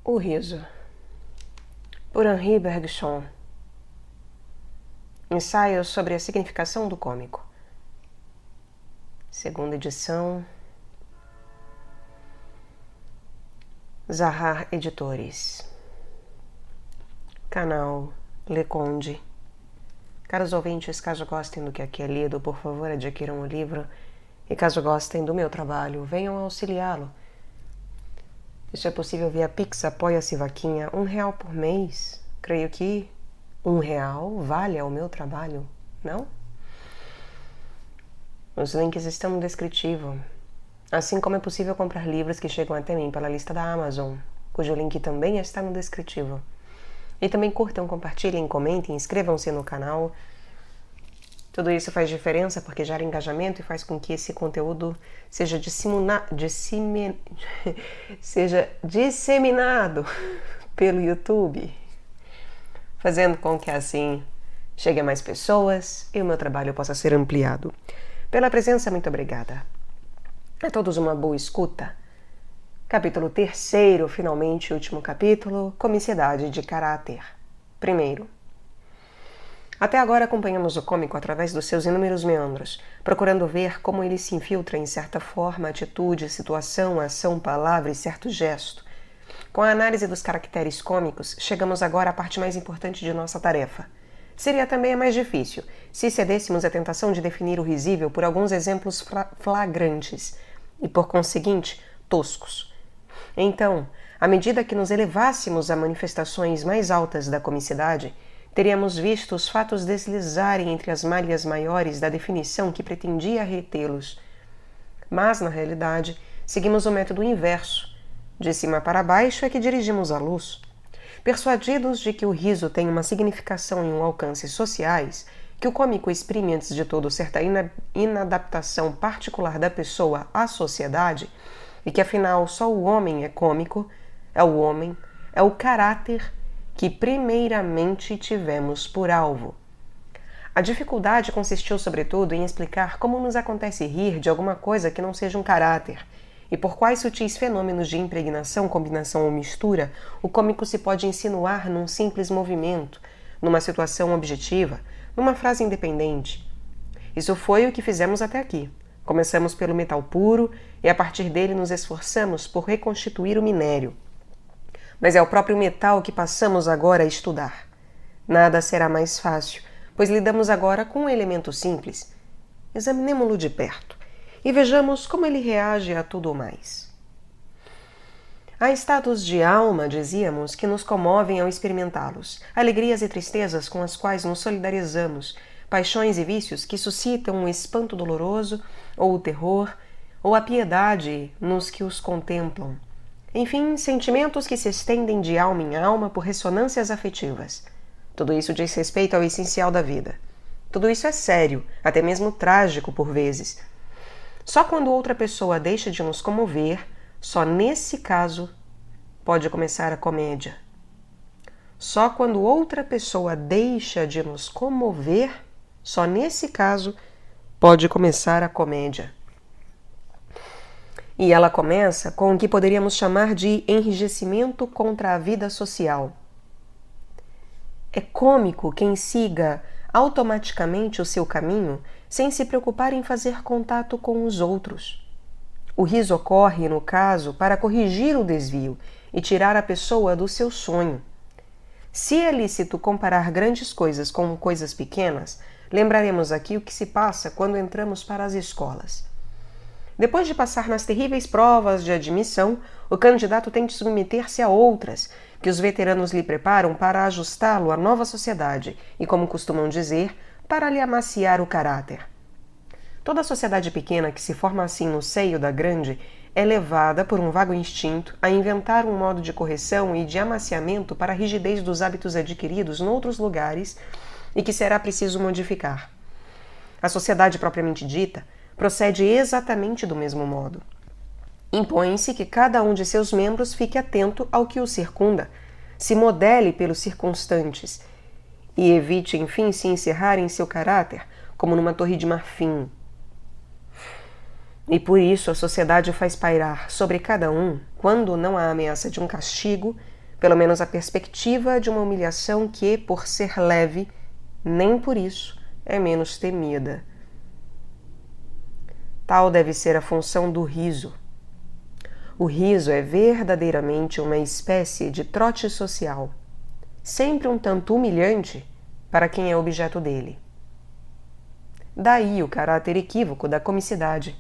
O riso, por Henri Bergson. Ensaio sobre a significação do cômico. Segunda edição. Zahar Editores. Canal Leconde. Caros ouvintes, caso gostem do que aqui é lido, por favor adquiram o livro. E caso gostem do meu trabalho, venham auxiliá-lo. Isso é possível via Pix, Apoia-se Vaquinha, R$1 por mês. Creio que R$1 vale ao meu trabalho, não? Os links estão no descritivo. Assim como é possível comprar livros que chegam até mim pela lista da Amazon, cujo link também está no descritivo. E também curtam, compartilhem, comentem, inscrevam-se no canal. Tudo isso faz diferença porque gera engajamento e faz com que esse conteúdo seja disseminado pelo YouTube, fazendo com que assim chegue a mais pessoas e o meu trabalho possa ser ampliado. Pela presença, muito obrigada. A todos uma boa escuta. Capítulo 3º, finalmente último capítulo, Comicidade de Caráter. Primeiro. Até agora acompanhamos o cômico através dos seus inúmeros meandros, procurando ver como ele se infiltra em certa forma, atitude, situação, ação, palavra e certo gesto. Com a análise dos caracteres cômicos, chegamos agora à parte mais importante de nossa tarefa. Seria também a mais difícil, se cedêssemos à tentação de definir o risível por alguns exemplos flagrantes e, por conseguinte, toscos. Então, à medida que nos elevássemos a manifestações mais altas da comicidade, teríamos visto os fatos deslizarem entre as malhas maiores da definição que pretendia retê-los. Mas, na realidade, seguimos o método inverso. De cima para baixo é que dirigimos a luz. Persuadidos de que o riso tem uma significação e um alcance sociais, que o cômico exprime antes de tudo certa inadaptação particular da pessoa à sociedade, e que afinal só o homem é cômico, é o homem, é o caráter que primeiramente tivemos por alvo. A dificuldade consistiu, sobretudo, em explicar como nos acontece rir de alguma coisa que não seja um caráter, e por quais sutis fenômenos de impregnação, combinação ou mistura o cômico se pode insinuar num simples movimento, numa situação objetiva, numa frase independente. Isso foi o que fizemos até aqui. Começamos pelo metal puro e a partir dele nos esforçamos por reconstituir o minério. Mas é o próprio metal que passamos agora a estudar. Nada será mais fácil, pois lidamos agora com um elemento simples. Examinemo-lo de perto e vejamos como ele reage a tudo o mais. Há estados de alma, dizíamos, que nos comovem ao experimentá-los, alegrias e tristezas com as quais nos solidarizamos, paixões e vícios que suscitam um espanto doloroso, ou o terror, ou a piedade nos que os contemplam. Enfim, sentimentos que se estendem de alma em alma por ressonâncias afetivas. Tudo isso diz respeito ao essencial da vida. Tudo isso é sério, até mesmo trágico por vezes. Só quando outra pessoa deixa de nos comover, só nesse caso pode começar a comédia. Só quando outra pessoa deixa de nos comover, só nesse caso pode começar a comédia. E ela começa com o que poderíamos chamar de enrijecimento contra a vida social. É cômico quem siga automaticamente o seu caminho sem se preocupar em fazer contato com os outros. O riso ocorre, no caso, para corrigir o desvio e tirar a pessoa do seu sonho. Se é lícito comparar grandes coisas com coisas pequenas, lembraremos aqui o que se passa quando entramos para as escolas. Depois de passar nas terríveis provas de admissão, o candidato tem de submeter-se a outras, que os veteranos lhe preparam para ajustá-lo à nova sociedade e, como costumam dizer, para lhe amaciar o caráter. Toda sociedade pequena que se forma assim no seio da grande é levada, por um vago instinto, a inventar um modo de correção e de amaciamento para a rigidez dos hábitos adquiridos noutros lugares e que será preciso modificar. A sociedade propriamente dita procede exatamente do mesmo modo. Impõe-se que cada um de seus membros fique atento ao que o circunda, se modele pelos circunstantes e evite, enfim, se encerrar em seu caráter, como numa torre de marfim. E por isso a sociedade faz pairar sobre cada um, quando não há ameaça de um castigo, pelo menos a perspectiva de uma humilhação que, por ser leve, nem por isso é menos temida. Tal deve ser a função do riso. O riso é verdadeiramente uma espécie de trote social, sempre um tanto humilhante para quem é objeto dele. Daí o caráter equívoco da comicidade.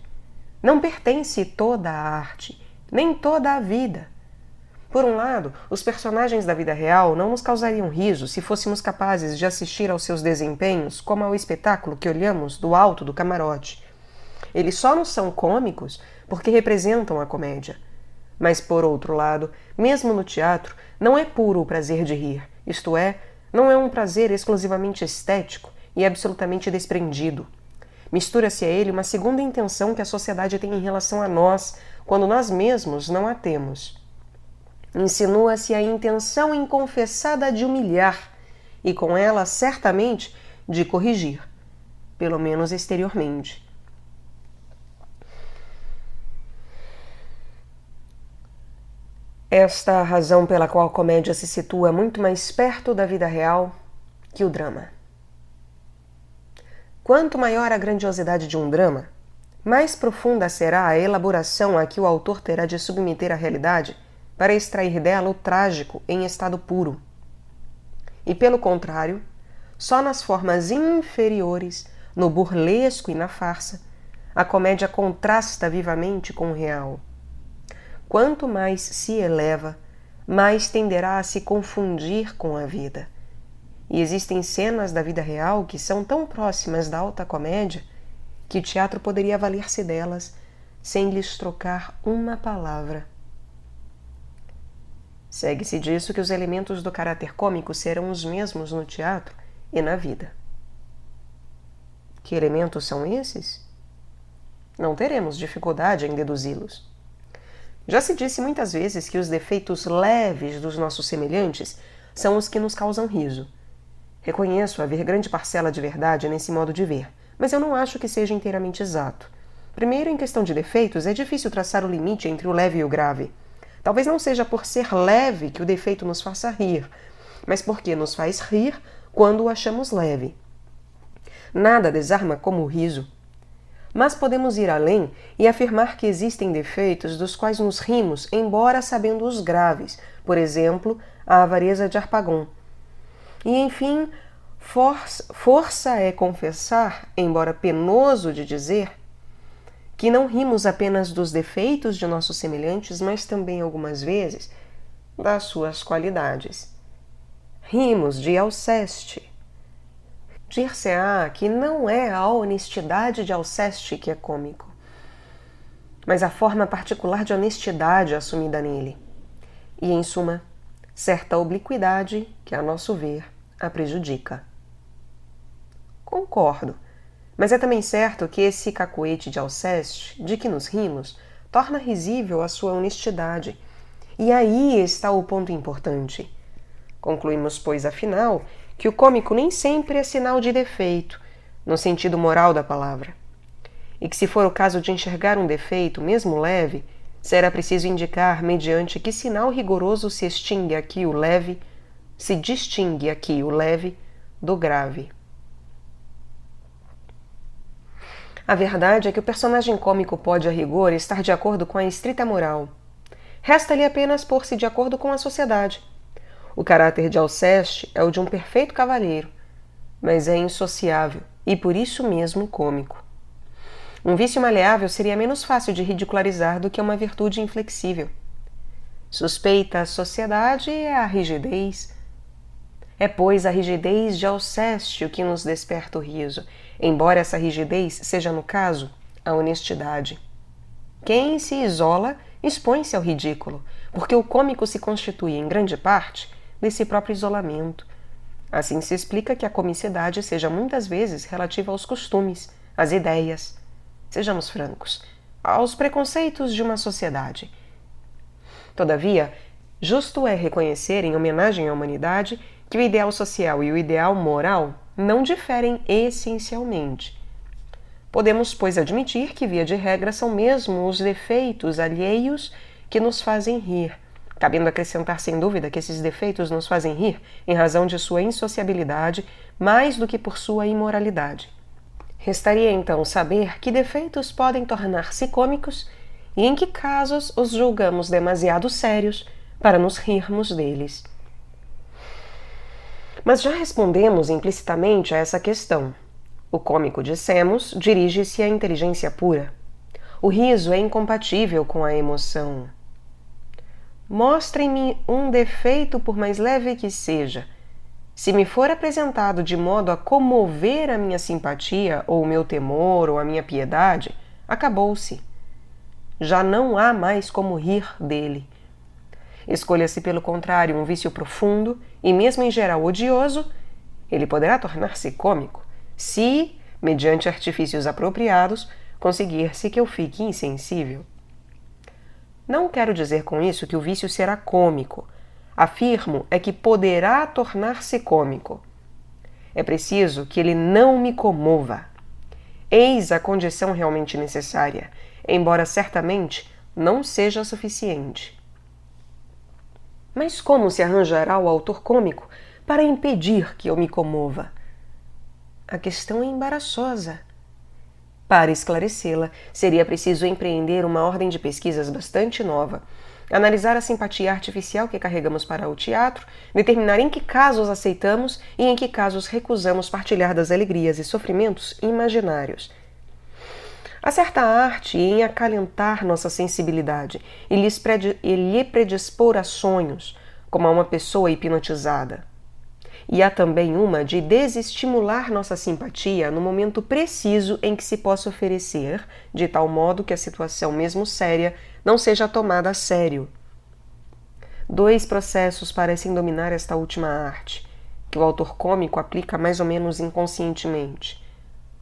Não pertence toda a arte, nem toda a vida. Por um lado, os personagens da vida real não nos causariam riso se fôssemos capazes de assistir aos seus desempenhos como ao espetáculo que olhamos do alto do camarote. Eles só não são cômicos porque representam a comédia. Mas, por outro lado, mesmo no teatro, não é puro o prazer de rir, isto é, não é um prazer exclusivamente estético e absolutamente desprendido. Mistura-se a ele uma segunda intenção que a sociedade tem em relação a nós, quando nós mesmos não a temos. Insinua-se a intenção inconfessada de humilhar e, com ela, certamente, de corrigir, pelo menos exteriormente. Esta é a razão pela qual a comédia se situa muito mais perto da vida real que o drama. Quanto maior a grandiosidade de um drama, mais profunda será a elaboração a que o autor terá de submeter a realidade para extrair dela o trágico em estado puro. E, pelo contrário, só nas formas inferiores, no burlesco e na farsa, a comédia contrasta vivamente com o real. Quanto mais se eleva, mais tenderá a se confundir com a vida. E existem cenas da vida real que são tão próximas da alta comédia que o teatro poderia valer-se delas sem lhes trocar uma palavra. Segue-se disso que os elementos do caráter cômico serão os mesmos no teatro e na vida. Que elementos são esses? Não teremos dificuldade em deduzi-los. Já se disse muitas vezes que os defeitos leves dos nossos semelhantes são os que nos causam riso. Reconheço haver grande parcela de verdade nesse modo de ver, mas eu não acho que seja inteiramente exato. Primeiro, em questão de defeitos, é difícil traçar o limite entre o leve e o grave. Talvez não seja por ser leve que o defeito nos faça rir, mas porque nos faz rir quando o achamos leve. Nada desarma como o riso. Mas podemos ir além e afirmar que existem defeitos dos quais nos rimos, embora sabendo os graves, por exemplo, a avareza de Harpagon. E, enfim, força é confessar, embora penoso de dizer, que não rimos apenas dos defeitos de nossos semelhantes, mas também, algumas vezes, das suas qualidades. Rimos de Alceste. Dir-se-á que não é a honestidade de Alceste que é cômico, mas a forma particular de honestidade assumida nele. E, em suma, certa obliquidade que, a nosso ver, a prejudica. Concordo, mas é também certo que esse cacoete de Alceste, de que nos rimos, torna risível a sua honestidade. E aí está o ponto importante. Concluímos, pois, afinal, que o cômico nem sempre é sinal de defeito, no sentido moral da palavra. E que, se for o caso de enxergar um defeito, mesmo leve, será preciso indicar mediante que sinal rigoroso se distingue aqui o leve do grave. A verdade é que o personagem cômico pode, a rigor, estar de acordo com a estrita moral. Resta-lhe apenas pôr-se de acordo com a sociedade. O caráter de Alceste é o de um perfeito cavalheiro, mas é insociável e por isso mesmo cômico. Um vício maleável seria menos fácil de ridicularizar do que uma virtude inflexível. Suspeita a sociedade é a rigidez. É, pois, a rigidez de Alceste o que nos desperta o riso, embora essa rigidez seja, no caso, a honestidade. Quem se isola expõe-se ao ridículo, porque o cômico se constitui, em grande parte, desse próprio isolamento. Assim se explica que a comicidade seja muitas vezes relativa aos costumes, às ideias, sejamos francos, aos preconceitos de uma sociedade. Todavia, justo é reconhecer, em homenagem à humanidade, que o ideal social e o ideal moral não diferem essencialmente. Podemos, pois, admitir que, via de regra, são mesmo os defeitos alheios que nos fazem rir, cabendo acrescentar sem dúvida que esses defeitos nos fazem rir em razão de sua insociabilidade mais do que por sua imoralidade. Restaria então saber que defeitos podem tornar-se cômicos e em que casos os julgamos demasiado sérios para nos rirmos deles. Mas já respondemos implicitamente a essa questão. O cômico, dissemos, dirige-se à inteligência pura. O riso é incompatível com a emoção. Mostrem-me um defeito, por mais leve que seja. Se me for apresentado de modo a comover a minha simpatia, ou o meu temor, ou a minha piedade, acabou-se. Já não há mais como rir dele. Escolha-se, pelo contrário, um vício profundo e mesmo em geral odioso, ele poderá tornar-se cômico, se, mediante artifícios apropriados, conseguir-se que eu fique insensível. Não quero dizer com isso que o vício será cômico. Afirmo é que poderá tornar-se cômico. É preciso que ele não me comova. Eis a condição realmente necessária, embora certamente não seja suficiente. Mas como se arranjará o autor cômico para impedir que eu me comova? A questão é embaraçosa. Para esclarecê-la, seria preciso empreender uma ordem de pesquisas bastante nova, analisar a simpatia artificial que carregamos para o teatro, determinar em que casos aceitamos e em que casos recusamos partilhar das alegrias e sofrimentos imaginários. Há certa arte em acalentar nossa sensibilidade e lhe predispor a sonhos, como a uma pessoa hipnotizada. E há também uma de desestimular nossa simpatia no momento preciso em que se possa oferecer, de tal modo que a situação, mesmo séria, não seja tomada a sério. Dois processos parecem dominar esta última arte, que o autor cômico aplica mais ou menos inconscientemente.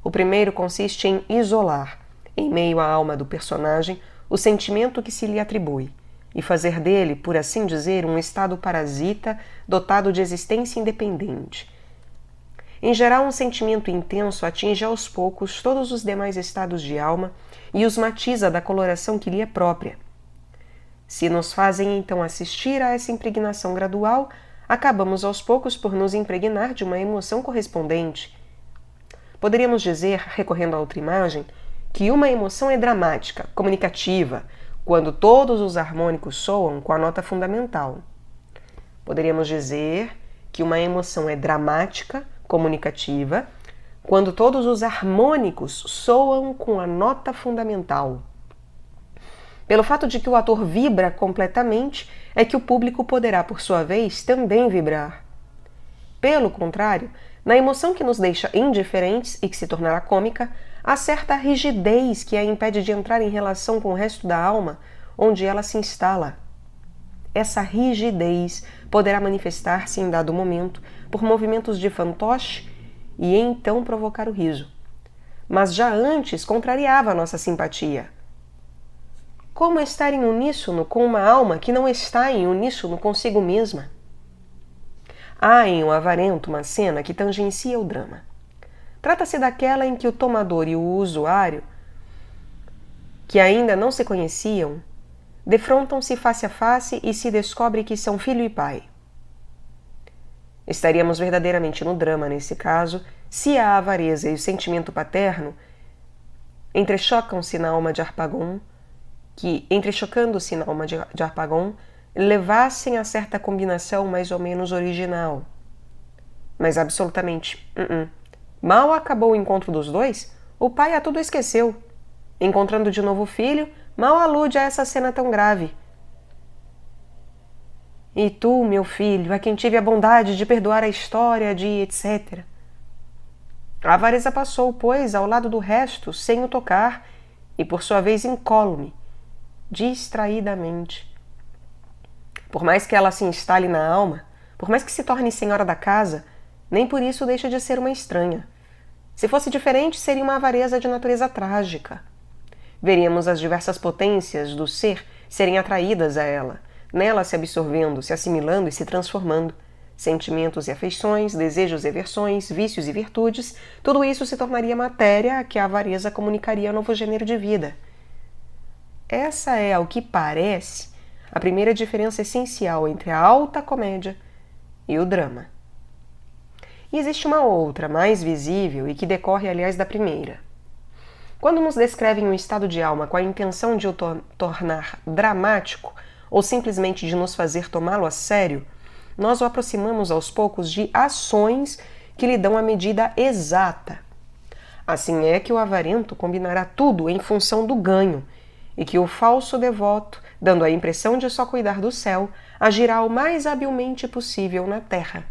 O primeiro consiste em isolar, em meio à alma do personagem, o sentimento que se lhe atribui, e fazer dele, por assim dizer, um estado parasita dotado de existência independente. Em geral, um sentimento intenso atinge aos poucos todos os demais estados de alma e os matiza da coloração que lhe é própria. Se nos fazem então assistir a essa impregnação gradual, acabamos aos poucos por nos impregnar de uma emoção correspondente. Poderíamos dizer, recorrendo a outra imagem, que uma emoção é dramática, comunicativa, quando todos os harmônicos soam com a nota fundamental. Poderíamos dizer que uma emoção é dramática, comunicativa, quando todos os harmônicos soam com a nota fundamental. Pelo fato de que o ator vibra completamente, é que o público poderá, por sua vez, também vibrar. Pelo contrário, na emoção que nos deixa indiferentes e que se tornará cômica, Há certa rigidez que a impede de entrar em relação com o resto da alma, onde ela se instala. Essa rigidez poderá manifestar-se em dado momento por movimentos de fantoche e então provocar o riso. Mas já antes contrariava a nossa simpatia. Como estar em uníssono com uma alma que não está em uníssono consigo mesma? Há em O Avarento uma cena que tangencia o drama. Trata-se daquela em que o tomador e o usuário, que ainda não se conheciam, defrontam-se face a face e se descobre que são filho e pai. Estaríamos verdadeiramente no drama, nesse caso, se a avareza e o sentimento paterno entrechocam-se na alma de Harpagon, entrechocando-se na alma de Harpagon, levassem a certa combinação mais ou menos original. Mas absolutamente, Mal acabou o encontro dos dois, o pai a tudo esqueceu. Encontrando de novo o filho, mal alude a essa cena tão grave. E tu, meu filho, a quem tive a bondade de perdoar a história de etc. A avareza passou, pois, ao lado do resto, sem o tocar, e por sua vez incólume, distraidamente. Por mais que ela se instale na alma, por mais que se torne senhora da casa, nem por isso deixa de ser uma estranha. Se fosse diferente, seria uma avareza de natureza trágica. Veríamos as diversas potências do ser serem atraídas a ela, nela se absorvendo, se assimilando e se transformando. Sentimentos e afeições, desejos e aversões, vícios e virtudes, tudo isso se tornaria matéria a que a avareza comunicaria novo gênero de vida. Essa é, ao que parece, a primeira diferença essencial entre a alta comédia e o drama. E existe uma outra, mais visível e que decorre, aliás, da primeira. Quando nos descrevem um estado de alma com a intenção de o tornar dramático ou simplesmente de nos fazer tomá-lo a sério, nós o aproximamos aos poucos de ações que lhe dão a medida exata. Assim é que o avarento combinará tudo em função do ganho, e que o falso devoto, dando a impressão de só cuidar do céu, agirá o mais habilmente possível na terra.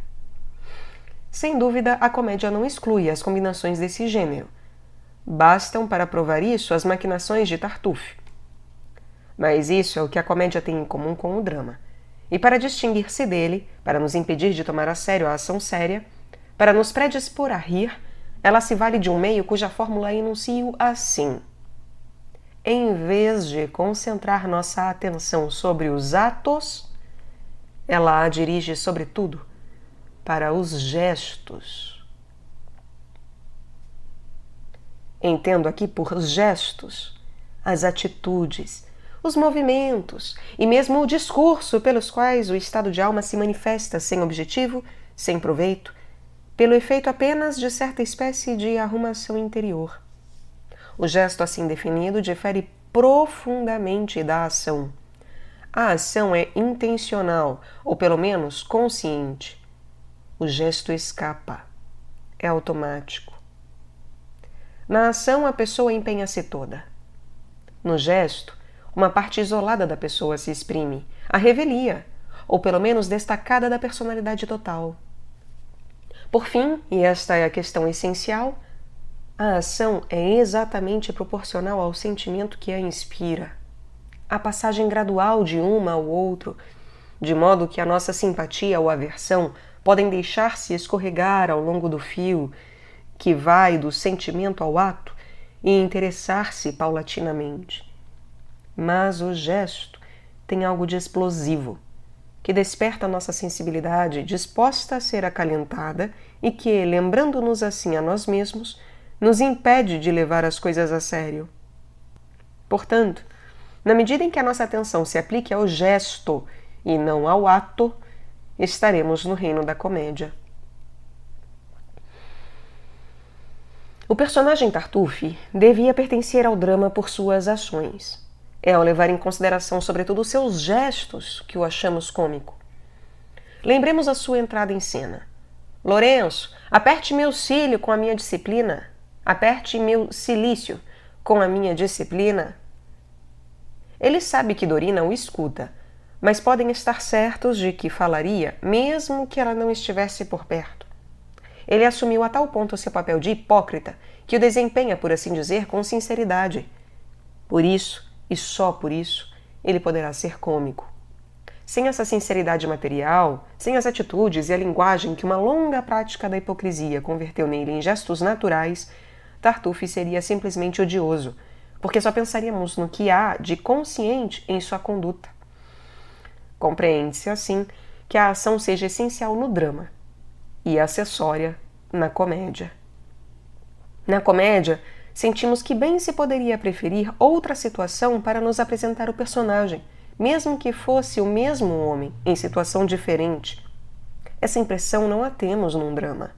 Sem dúvida, a comédia não exclui as combinações desse gênero. Bastam para provar isso as maquinações de Tartuffe. Mas isso é o que a comédia tem em comum com o drama. E para distinguir-se dele, para nos impedir de tomar a sério a ação séria, para nos predispor a rir, ela se vale de um meio cuja fórmula enuncio assim. Em vez de concentrar nossa atenção sobre os atos, ela a dirige, sobretudo, para os gestos. Entendo aqui por gestos as atitudes, os movimentos e mesmo o discurso pelos quais o estado de alma se manifesta sem objetivo, sem proveito, pelo efeito apenas de certa espécie de arrumação interior. O gesto assim definido difere profundamente da ação. A ação é intencional, ou pelo menos consciente. O gesto escapa, é automático. Na ação, a pessoa empenha-se toda. No gesto, uma parte isolada da pessoa se exprime, a revelia, ou pelo menos destacada da personalidade total. Por fim, e esta é a questão essencial, a ação é exatamente proporcional ao sentimento que a inspira. A passagem gradual de uma ao outro, de modo que a nossa simpatia ou aversão podem deixar-se escorregar ao longo do fio que vai do sentimento ao ato e interessar-se paulatinamente. Mas o gesto tem algo de explosivo, que desperta a nossa sensibilidade disposta a ser acalentada e que, lembrando-nos assim a nós mesmos, nos impede de levar as coisas a sério. Portanto, na medida em que a nossa atenção se aplique ao gesto e não ao ato, estaremos no reino da comédia. O personagem Tartuffe devia pertencer ao drama por suas ações. É ao levar em consideração, sobretudo, os seus gestos que o achamos cômico. Lembremos a sua entrada em cena. Lourenço, aperte meu cílio com a minha disciplina. Aperte meu cilício com a minha disciplina. Ele sabe que Dorina o escuta, mas podem estar certos de que falaria mesmo que ela não estivesse por perto. ele assumiu a tal ponto seu papel de hipócrita que o desempenha, por assim dizer, com sinceridade. Por isso, e só por isso, ele poderá ser cômico. Sem essa sinceridade material, sem as atitudes e a linguagem que uma longa prática da hipocrisia converteu nele em gestos naturais, Tartuffe seria simplesmente odioso, porque só pensaríamos no que há de consciente em sua conduta. Compreende-se, assim, que a ação seja essencial no drama e acessória na comédia. Na comédia, sentimos que bem se poderia preferir outra situação para nos apresentar o personagem, mesmo que fosse o mesmo homem, em situação diferente. Essa impressão não a temos num drama.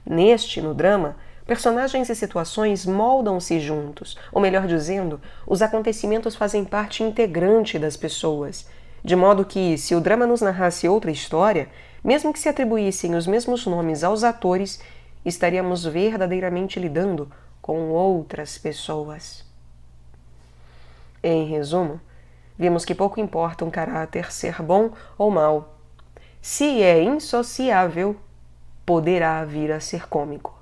No drama, personagens e situações moldam-se juntos, ou melhor dizendo, os acontecimentos fazem parte integrante das pessoas, de modo que, se o drama nos narrasse outra história, mesmo que se atribuíssem os mesmos nomes aos atores, estaríamos verdadeiramente lidando com outras pessoas. Em resumo, vimos que pouco importa um caráter ser bom ou mau. Se é insociável, poderá vir a ser cômico.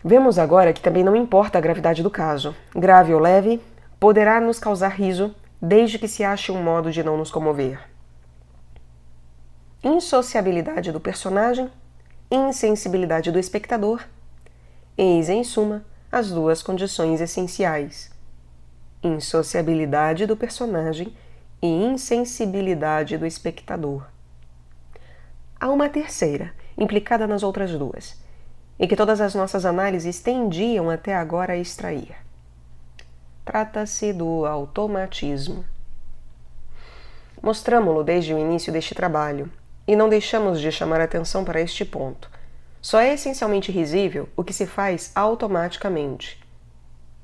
Vemos agora que também não importa a gravidade do caso. Grave ou leve, poderá nos causar riso, desde que se ache um modo de não nos comover. Insociabilidade do personagem, insensibilidade do espectador. Eis, em suma, as duas condições essenciais. Insociabilidade do personagem e insensibilidade do espectador. Há uma terceira, implicada nas outras duas, e que todas as nossas análises tendiam até agora a extrair. Trata-se do automatismo. Mostramo-lo desde o início deste trabalho, e não deixamos de chamar atenção para este ponto. Só é essencialmente risível o que se faz automaticamente.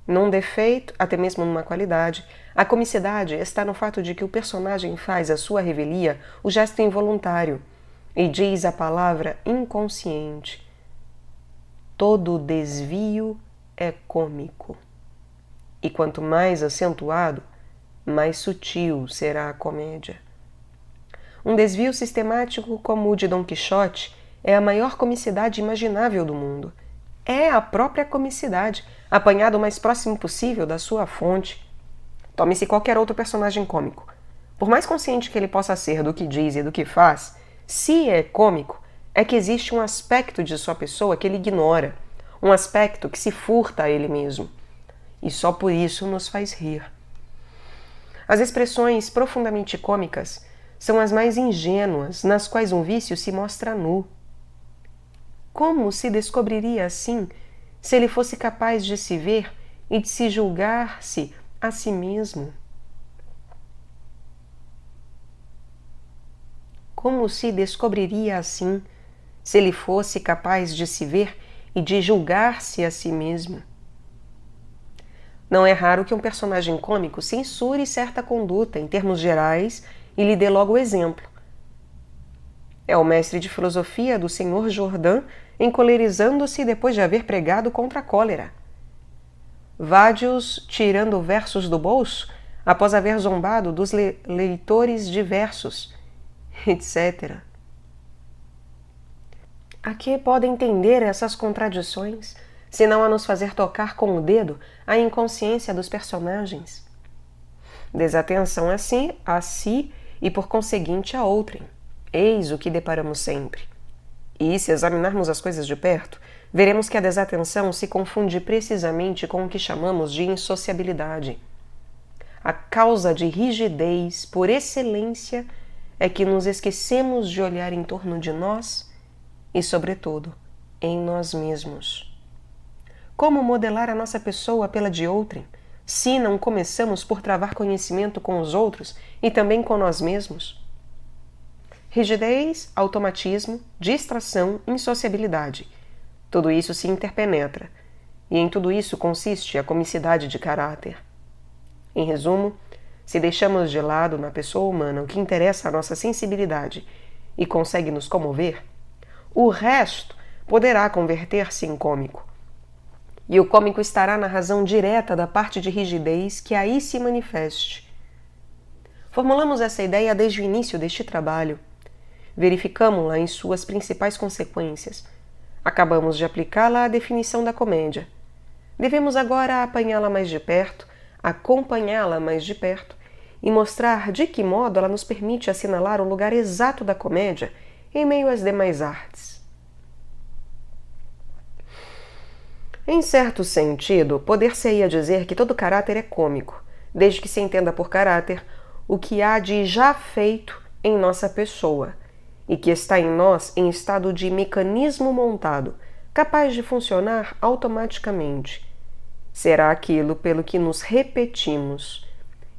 Num defeito, até mesmo numa qualidade, a comicidade está no fato de que o personagem faz a sua revelia o gesto involuntário e diz a palavra inconsciente. Todo desvio é cômico. E quanto mais acentuado, mais sutil será a comédia. Um desvio sistemático como o de Dom Quixote é a maior comicidade imaginável do mundo. É a própria comicidade, apanhada o mais próximo possível da sua fonte. Tome-se qualquer outro personagem cômico. Por mais consciente que ele possa ser do que diz e do que faz, se é cômico, é que existe um aspecto de sua pessoa que ele ignora, um aspecto que se furta a ele mesmo. E só por isso nos faz rir. As expressões profundamente cômicas são as mais ingênuas, nas quais um vício se mostra nu. Como se descobriria assim, se ele fosse capaz de se ver e de se julgar-se a si mesmo? Como se descobriria assim, se ele fosse capaz de se ver e de julgar-se a si mesmo? Não é raro que um personagem cômico censure certa conduta em termos gerais e lhe dê logo o exemplo. É o mestre de filosofia do Senhor Jordan encolerizando-se depois de haver pregado contra a cólera. Vade-os tirando versos do bolso após haver zombado dos leitores de versos, etc. A que podem tender essas contradições, senão a nos fazer tocar com o dedo a inconsciência dos personagens? Desatenção assim a si e, por conseguinte, a outrem. Eis o que deparamos sempre. E, se examinarmos as coisas de perto, veremos que a desatenção se confunde precisamente com o que chamamos de insociabilidade. A causa de rigidez, por excelência, é que nos esquecemos de olhar em torno de nós e, sobretudo, em nós mesmos. Como modelar a nossa pessoa pela de outrem, se não começamos por travar conhecimento com os outros e também com nós mesmos? Rigidez, automatismo, distração, insociabilidade. Tudo isso se interpenetra, e em tudo isso consiste a comicidade de caráter. Em resumo, se deixamos de lado na pessoa humana o que interessa à nossa sensibilidade e consegue nos comover, o resto poderá converter-se em cômico. E o cômico estará na razão direta da parte de rigidez que aí se manifeste. Formulamos essa ideia desde o início deste trabalho. verificamo-la em suas principais consequências. Acabamos de aplicá-la à definição da comédia. Devemos agora apanhá-la mais de perto, acompanhá-la mais de perto e mostrar de que modo ela nos permite assinalar o lugar exato da comédia em meio às demais artes. Em certo sentido, poder-se-ia dizer que todo caráter é cômico, desde que se entenda por caráter o que há de já feito em nossa pessoa e que está em nós em estado de mecanismo montado, capaz de funcionar automaticamente. Será aquilo pelo que nos repetimos,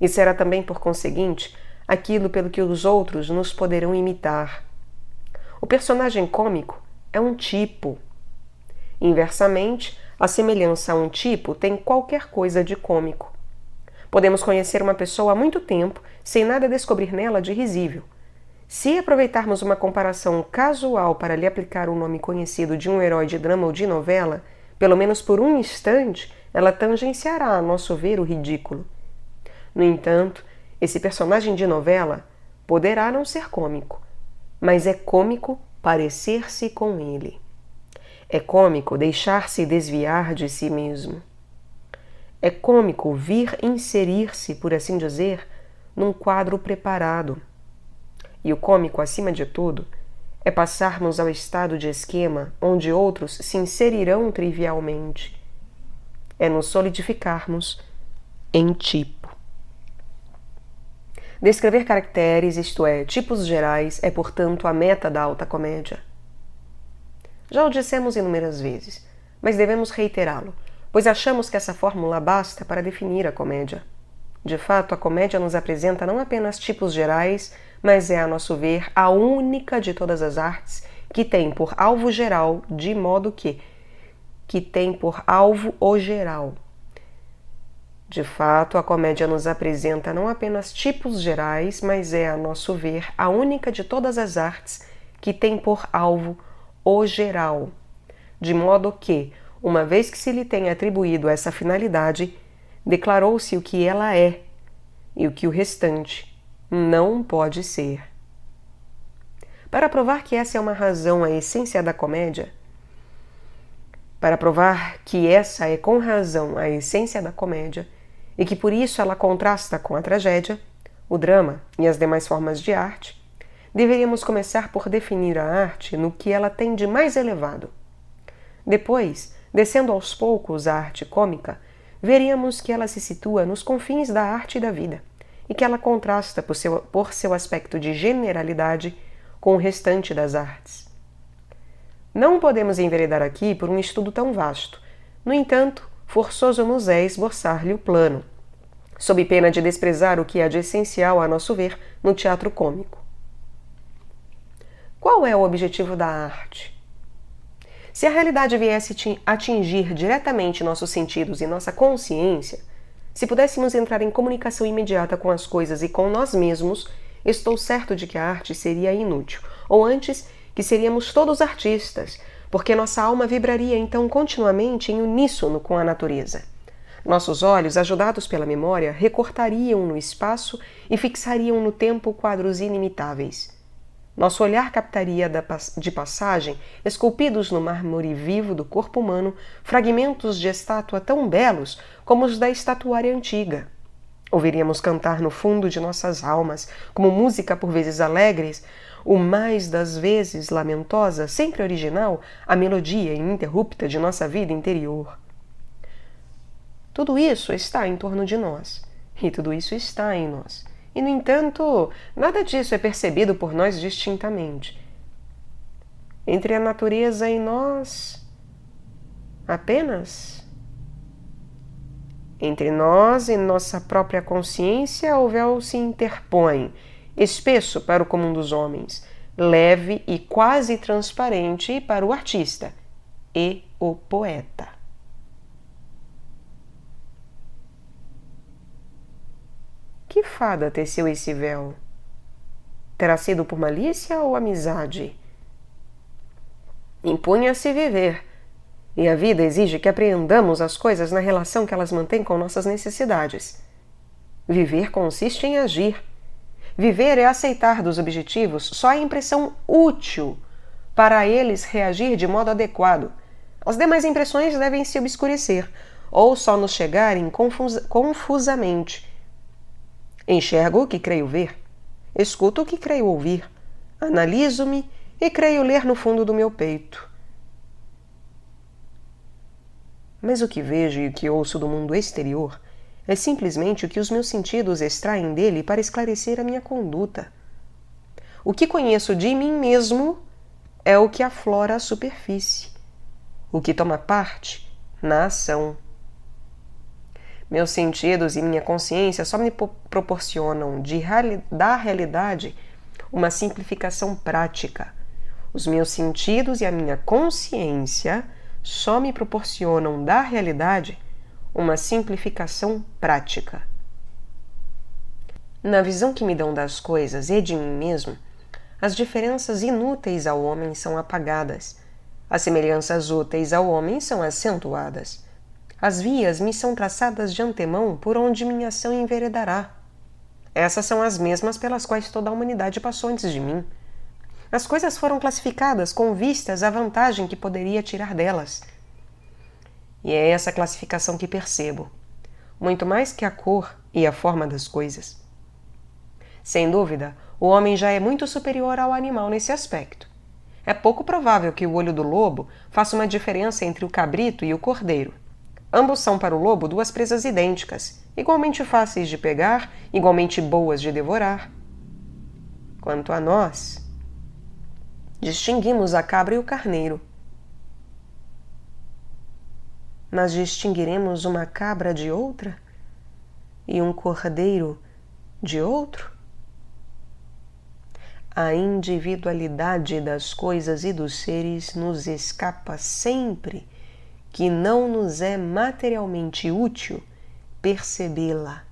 e será também, por conseguinte, aquilo pelo que os outros nos poderão imitar. O personagem cômico é um tipo. Inversamente, a semelhança a um tipo tem qualquer coisa de cômico. Podemos conhecer uma pessoa há muito tempo sem nada descobrir nela de risível. Se aproveitarmos uma comparação casual para lhe aplicar o nome conhecido de um herói de drama ou de novela, pelo menos por um instante, ela tangenciará, a nosso ver, o ridículo. No entanto, esse personagem de novela poderá não ser cômico, mas é cômico parecer-se com ele. É cômico deixar-se desviar de si mesmo. É cômico vir inserir-se, por assim dizer, num quadro preparado. E o cômico, acima de tudo, é passarmos ao estado de esquema onde outros se inserirão trivialmente. É nos solidificarmos em tipo. Descrever caracteres, isto é, tipos gerais, é, portanto, a meta da alta comédia. Já o dissemos inúmeras vezes, mas devemos reiterá-lo, pois achamos que essa fórmula basta para definir a comédia. De fato, a comédia nos apresenta não apenas tipos gerais, mas é, a nosso ver, a única de todas as artes que tem por alvo geral, de modo que tem por alvo o geral. De fato, a comédia nos apresenta não apenas tipos gerais, mas é, a nosso ver, a única de todas as artes que tem por alvo o geral. De modo que, uma vez que se lhe tem atribuído essa finalidade, declarou-se o que ela é e o que o restante não pode ser. Para provar que essa é uma razão, a essência da comédia, para provar que essa é com razão a essência da comédia e que por isso ela contrasta com a tragédia, o drama e as demais formas de arte, deveríamos começar por definir a arte no que ela tem de mais elevado. Depois, descendo aos poucos a arte cômica, veríamos que ela se situa nos confins da arte e da vida, e que ela contrasta por seu aspecto de generalidade com o restante das artes. Não podemos enveredar aqui por um estudo tão vasto. No entanto, forçoso nos é esboçar-lhe o plano, sob pena de desprezar o que há de essencial, a nosso ver, no teatro cômico. Qual é o objetivo da arte? Se a realidade viesse atingir diretamente nossos sentidos e nossa consciência, se pudéssemos entrar em comunicação imediata com as coisas e com nós mesmos, estou certo de que a arte seria inútil, ou antes, que seríamos todos artistas, porque nossa alma vibraria então continuamente em uníssono com a natureza. Nossos olhos, ajudados pela memória, recortariam no espaço e fixariam no tempo quadros inimitáveis. Nosso olhar captaria de passagem, esculpidos no mármore vivo do corpo humano, fragmentos de estátua tão belos como os da estatuária antiga. Ouviríamos cantar no fundo de nossas almas, como música por vezes alegres, o mais das vezes lamentosa, sempre original, a melodia ininterrupta de nossa vida interior. Tudo isso está em torno de nós, e tudo isso está em nós. E, no entanto, nada disso é percebido por nós distintamente. Entre a natureza e nós, apenas. Entre nós e nossa própria consciência, o véu se interpõe, espesso para o comum dos homens, leve e quase transparente para o artista e o poeta. Que fada teceu esse véu? Terá sido por malícia ou amizade? Impunha-se viver, e a vida exige que apreendamos as coisas na relação que elas mantêm com nossas necessidades. Viver consiste em agir. Viver é aceitar dos objetivos só a impressão útil para eles reagir de modo adequado. As demais impressões devem se obscurecer ou só nos chegarem confusamente. Enxergo o que creio ver, escuto o que creio ouvir, analiso-me e creio ler no fundo do meu peito. Mas o que vejo e o que ouço do mundo exterior é simplesmente o que os meus sentidos extraem dele para esclarecer a minha conduta. O que conheço de mim mesmo é o que aflora a superfície, o que toma parte na ação. Meus sentidos e minha consciência só me proporcionam da realidade uma simplificação prática. Os meus sentidos e a minha consciência só me proporcionam da realidade uma simplificação prática. Na visão que me dão das coisas e de mim mesmo, as diferenças inúteis ao homem são apagadas, as semelhanças úteis ao homem são acentuadas. As vias me são traçadas de antemão por onde minha ação enveredará. Essas são as mesmas pelas quais toda a humanidade passou antes de mim. As coisas foram classificadas com vistas à vantagem que poderia tirar delas. E é essa classificação que percebo, muito mais que a cor e a forma das coisas. Sem dúvida, o homem já é muito superior ao animal nesse aspecto. É pouco provável que o olho do lobo faça uma diferença entre o cabrito e o cordeiro. Ambos são para o lobo duas presas idênticas, igualmente fáceis de pegar, igualmente boas de devorar. Quanto a nós, distinguimos a cabra e o carneiro. Mas distinguiremos uma cabra de outra? E um cordeiro de outro? A individualidade das coisas e dos seres nos escapa sempre que não nos é materialmente útil percebê-la.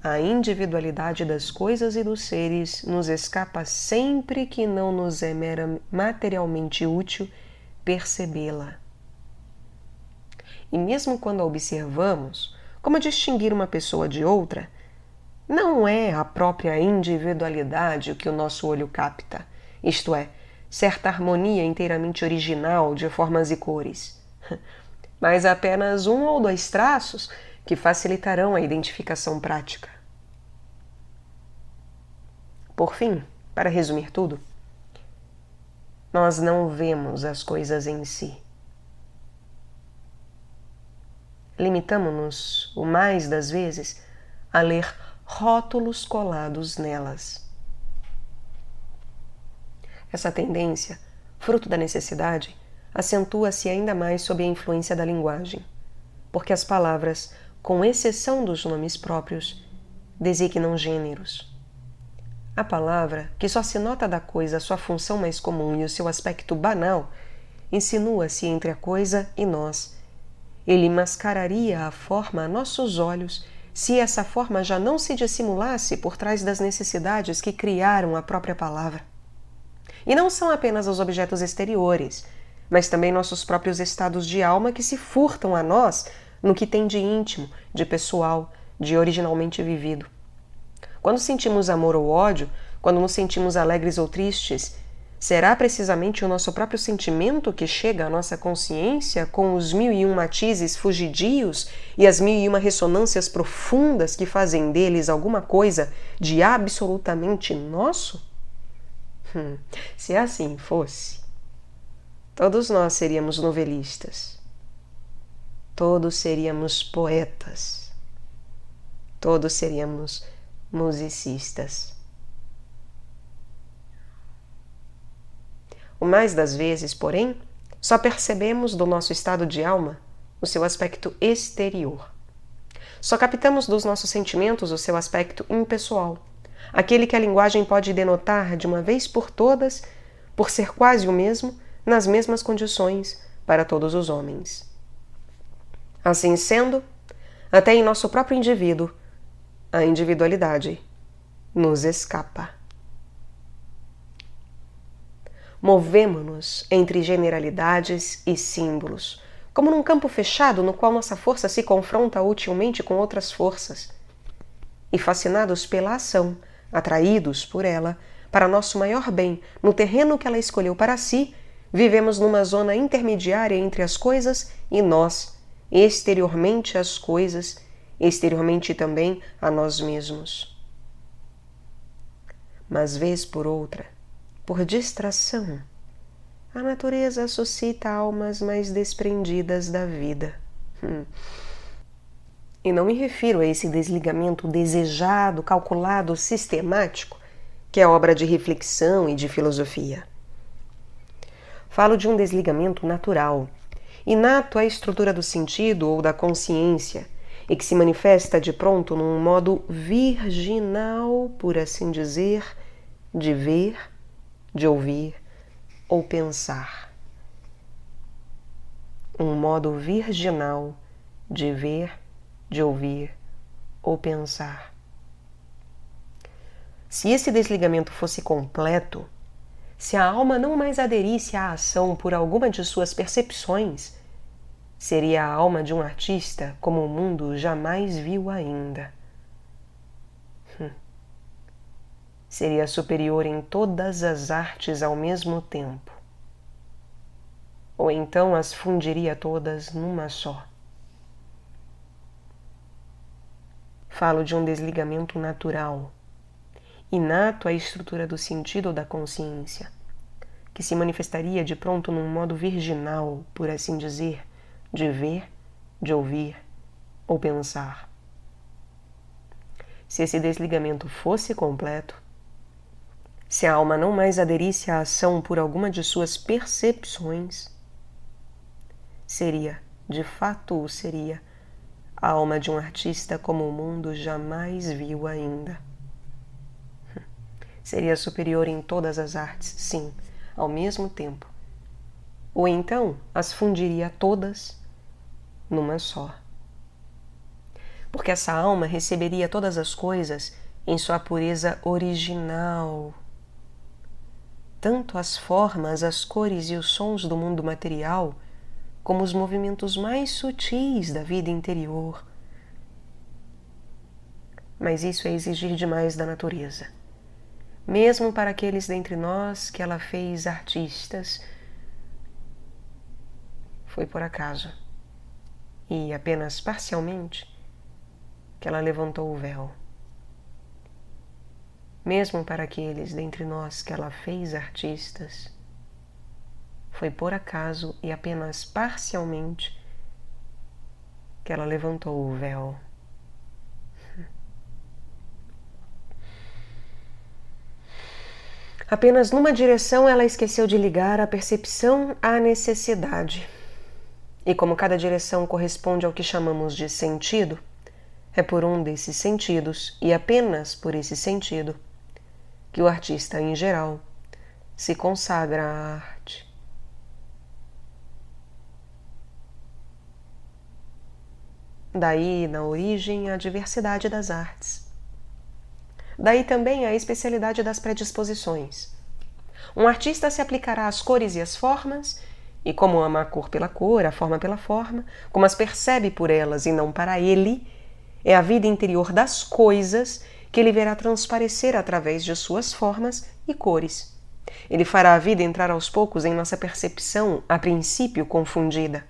A individualidade das coisas e dos seres nos escapa sempre que não nos é materialmente útil percebê-la. E mesmo quando a observamos, como distinguir uma pessoa de outra, não é a própria individualidade o que o nosso olho capta, isto é, certa harmonia inteiramente original de formas e cores, mas apenas um ou dois traços que facilitarão a identificação prática. Por fim, para resumir tudo, nós não vemos as coisas em si. Limitamo-nos, o mais das vezes, a ler rótulos colados nelas. Essa tendência, fruto da necessidade, acentua-se ainda mais sob a influência da linguagem, porque as palavras, com exceção dos nomes próprios, designam gêneros. A palavra, que só se nota da coisa a sua função mais comum e o seu aspecto banal, insinua-se entre a coisa e nós. Ele mascararia a forma a nossos olhos se essa forma já não se dissimulasse por trás das necessidades que criaram a própria palavra. E não são apenas os objetos exteriores, mas também nossos próprios estados de alma que se furtam a nós no que tem de íntimo, de pessoal, de originalmente vivido. Quando sentimos amor ou ódio, quando nos sentimos alegres ou tristes, será precisamente o nosso próprio sentimento que chega à nossa consciência com os 1001 matizes fugidios e as 1001 ressonâncias profundas que fazem deles alguma coisa de absolutamente nosso? Se assim fosse, todos nós seríamos novelistas, todos seríamos poetas, todos seríamos musicistas. O mais das vezes, porém, só percebemos do nosso estado de alma o seu aspecto exterior. Só captamos dos nossos sentimentos o seu aspecto impessoal, aquele que a linguagem pode denotar de uma vez por todas, por ser quase o mesmo, nas mesmas condições para todos os homens. Assim sendo, até em nosso próprio indivíduo, a individualidade nos escapa. Movemo-nos entre generalidades e símbolos, como num campo fechado no qual nossa força se confronta utilmente com outras forças. e fascinados pela ação, atraídos por ela, para nosso maior bem, no terreno que ela escolheu para si, vivemos numa zona intermediária entre as coisas e nós, exteriormente às coisas, exteriormente também a nós mesmos. Mas vez por outra, por distração, a natureza suscita almas mais desprendidas da vida. E não me refiro a esse desligamento desejado, calculado, sistemático, que é obra de reflexão e de filosofia. Falo de um desligamento natural, inato à estrutura do sentido ou da consciência, e que se manifesta de pronto num modo virginal, por assim dizer, de ver, de ouvir ou pensar. Um modo virginal de ver, de ouvir ou pensar. Se esse desligamento fosse completo, se a alma não mais aderisse à ação por alguma de suas percepções, seria a alma de um artista como o mundo jamais viu ainda. Seria superior em todas as artes ao mesmo tempo. Ou então as fundiria todas numa só. Falo de um desligamento natural, inato à estrutura do sentido ou da consciência, que se manifestaria de pronto num modo virginal, por assim dizer, de ver, de ouvir ou pensar. Se esse desligamento fosse completo, se a alma não mais aderisse à ação por alguma de suas percepções, seria, de fato seria, a alma de um artista como o mundo jamais viu ainda. Seria superior em todas as artes, sim, ao mesmo tempo. Ou então as fundiria todas numa só. Porque essa alma receberia todas as coisas em sua pureza original. Tanto as formas, as cores e os sons do mundo material, como os movimentos mais sutis da vida interior. Mas isso é exigir demais da natureza. Mesmo para aqueles dentre nós que ela fez artistas, foi por acaso, e apenas parcialmente, que ela levantou o véu. Mesmo para aqueles dentre nós que ela fez artistas, foi por acaso e apenas parcialmente que ela levantou o véu. Apenas numa direção ela esqueceu de ligar a percepção à necessidade. E como cada direção corresponde ao que chamamos de sentido, é por um desses sentidos, e apenas por esse sentido, que o artista, em geral, se consagra à arte. Daí, na origem, a diversidade das artes. Daí também a especialidade das predisposições. Um artista se aplicará às cores e às formas, e como ama a cor pela cor, a forma pela forma, como as percebe por elas e não para ele, é a vida interior das coisas que ele verá transparecer através de suas formas e cores. Ele fará a vida entrar aos poucos em nossa percepção, a princípio confundida.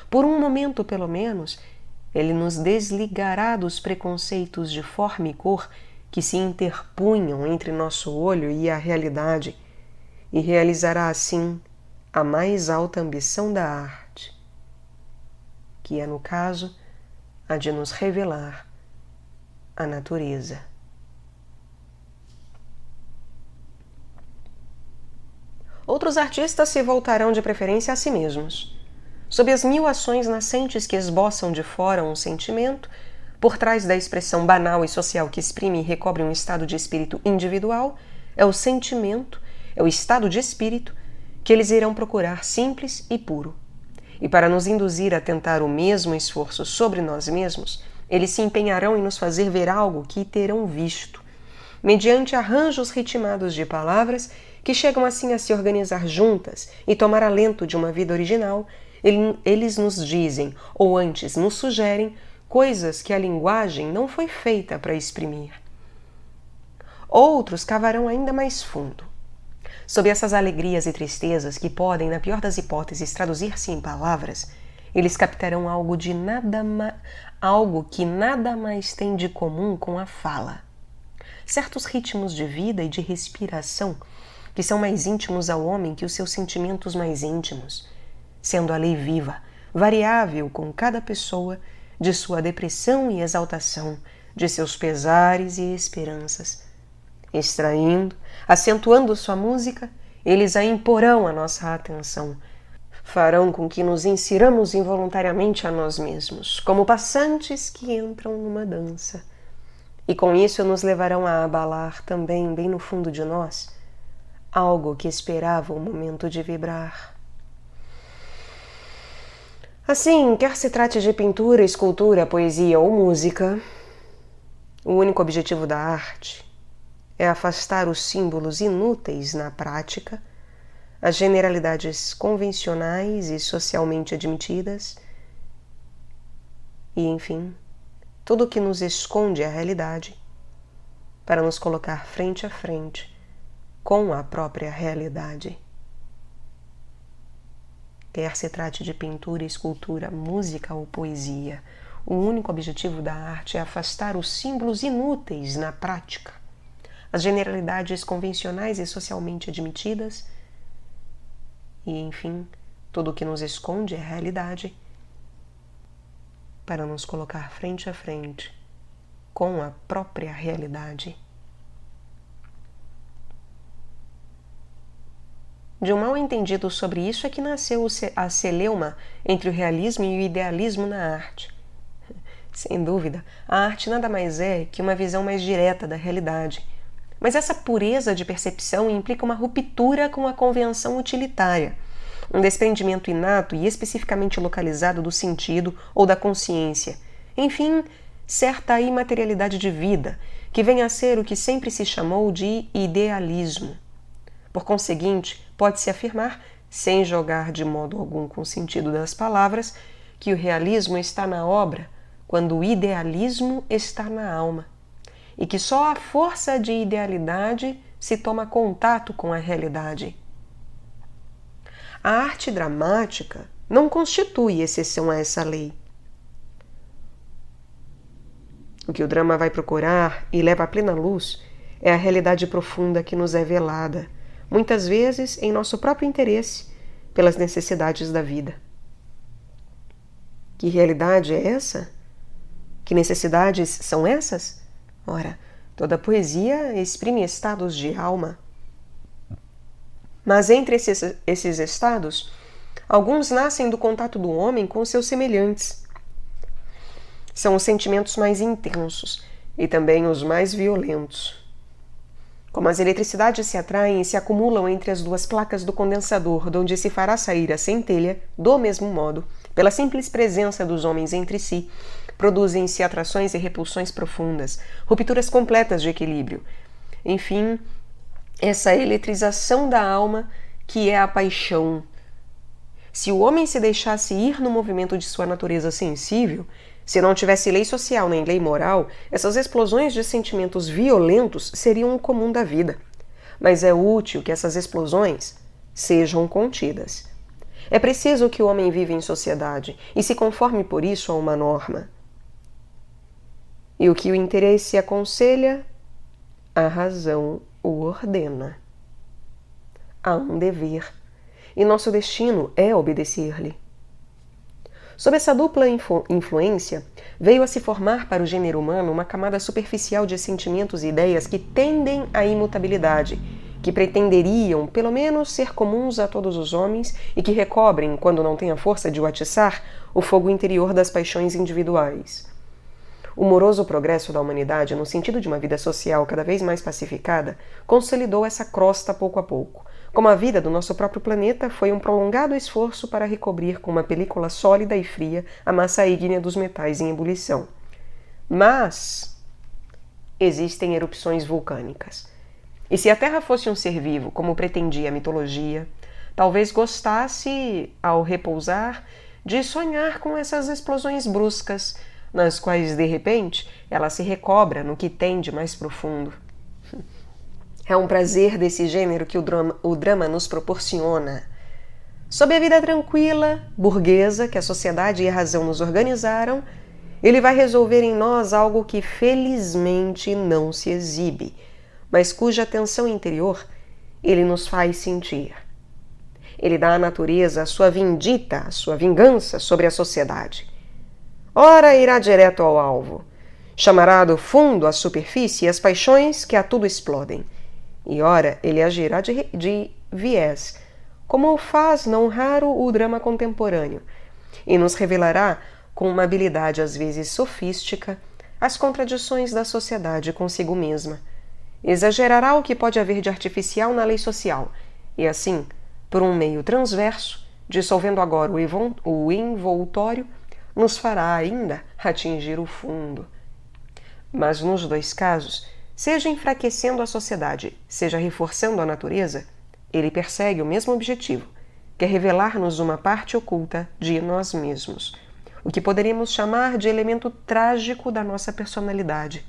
Por um momento, pelo menos, ele nos desligará dos preconceitos de forma e cor que se interpunham entre nosso olho e a realidade, e realizará assim a mais alta ambição da arte, que é, no caso, a de nos revelar a natureza. Outros artistas se voltarão de preferência a si mesmos. Sob as mil ações nascentes que esboçam de fora um sentimento, por trás da expressão banal e social que exprime e recobre um estado de espírito individual, é o sentimento, é o estado de espírito que eles irão procurar simples e puro. E para nos induzir a tentar o mesmo esforço sobre nós mesmos, eles se empenharão em nos fazer ver algo que terão visto, mediante arranjos ritmados de palavras que chegam assim a se organizar juntas e tomar alento de uma vida original. Eles nos dizem, ou antes nos sugerem, coisas que a linguagem não foi feita para exprimir. Outros cavarão ainda mais fundo. Sob essas alegrias e tristezas que podem, na pior das hipóteses, traduzir-se em palavras, eles captarão algo que nada mais tem de comum com a fala. Certos ritmos de vida e de respiração que são mais íntimos ao homem que os seus sentimentos mais íntimos, sendo a lei viva, variável com cada pessoa, de sua depressão e exaltação, de seus pesares e esperanças. Extraindo, acentuando sua música, eles a imporão à nossa atenção, farão com que nos insiramos involuntariamente a nós mesmos, como passantes que entram numa dança. E com isso nos levarão a abalar também, bem no fundo de nós, algo que esperava o momento de vibrar. Assim, quer se trate de pintura, escultura, poesia ou música, o único objetivo da arte é afastar os símbolos inúteis na prática, as generalidades convencionais e socialmente admitidas e, enfim, tudo o que nos esconde a realidade, para nos colocar frente a frente com a própria realidade. Quer se trate de pintura, escultura, música ou poesia, o único objetivo da arte é afastar os símbolos inúteis na prática, as generalidades convencionais e socialmente admitidas e, enfim, tudo o que nos esconde a realidade, para nos colocar frente a frente com a própria realidade. De um mal-entendido sobre isso é que nasceu a celeuma entre o realismo e o idealismo na arte. Sem dúvida, a arte nada mais é que uma visão mais direta da realidade. Mas essa pureza de percepção implica uma ruptura com a convenção utilitária, um desprendimento inato e especificamente localizado do sentido ou da consciência. Enfim, certa imaterialidade de vida, que vem a ser o que sempre se chamou de idealismo. Por conseguinte, pode-se afirmar, sem jogar de modo algum com o sentido das palavras, que o realismo está na obra quando o idealismo está na alma, e que só a força de idealidade se toma contato com a realidade. A arte dramática não constitui exceção a essa lei. O que o drama vai procurar e leva à plena luz é a realidade profunda que nos é velada, muitas vezes em nosso próprio interesse, pelas necessidades da vida. Que realidade é essa? Que necessidades são essas? Ora, toda poesia exprime estados de alma. Mas entre esses estados, alguns nascem do contato do homem com seus semelhantes. São os sentimentos mais intensos e também os mais violentos. Como as eletricidades se atraem e se acumulam entre as duas placas do condensador, de onde se fará sair a centelha, do mesmo modo, pela simples presença dos homens entre si, produzem-se atrações e repulsões profundas, rupturas completas de equilíbrio. Enfim, essa eletrização da alma que é a paixão. Se o homem se deixasse ir no movimento de sua natureza sensível, se não tivesse lei social nem lei moral, essas explosões de sentimentos violentos seriam o comum da vida. Mas é útil que essas explosões sejam contidas. É preciso que o homem viva em sociedade e se conforme por isso a uma norma. E o que o interesse aconselha, a razão o ordena. Há um dever, e nosso destino é obedecer-lhe. Sob essa dupla influência, veio a se formar para o gênero humano uma camada superficial de sentimentos e ideias que tendem à imutabilidade, que pretenderiam, pelo menos, ser comuns a todos os homens e que recobrem, quando não têm a força de o atiçar, o fogo interior das paixões individuais. O moroso progresso da humanidade, no sentido de uma vida social cada vez mais pacificada, consolidou essa crosta pouco a pouco, como a vida do nosso próprio planeta foi um prolongado esforço para recobrir com uma película sólida e fria a massa ígnea dos metais em ebulição. Mas existem erupções vulcânicas. E se a Terra fosse um ser vivo, como pretendia a mitologia, talvez gostasse, ao repousar, de sonhar com essas explosões bruscas, nas quais, de repente, ela se recobra no que tem de mais profundo. É um prazer desse gênero que o drama nos proporciona. Sob a vida tranquila, burguesa, que a sociedade e a razão nos organizaram, ele vai resolver em nós algo que felizmente não se exibe, mas cuja tensão interior ele nos faz sentir. Ele dá à natureza a sua vindita, a sua vingança sobre a sociedade. Ora irá direto ao alvo, chamará do fundo à superfície as paixões que a tudo explodem, e ora ele agirá de viés, como o faz não raro o drama contemporâneo, e nos revelará, com uma habilidade às vezes sofística, as contradições da sociedade consigo mesma. Exagerará o que pode haver de artificial na lei social, e assim, por um meio transverso, dissolvendo agora o envoltório, nos fará ainda atingir o fundo. Mas nos dois casos, seja enfraquecendo a sociedade, seja reforçando a natureza, ele persegue o mesmo objetivo, que é revelar-nos uma parte oculta de nós mesmos, o que poderíamos chamar de elemento trágico da nossa personalidade.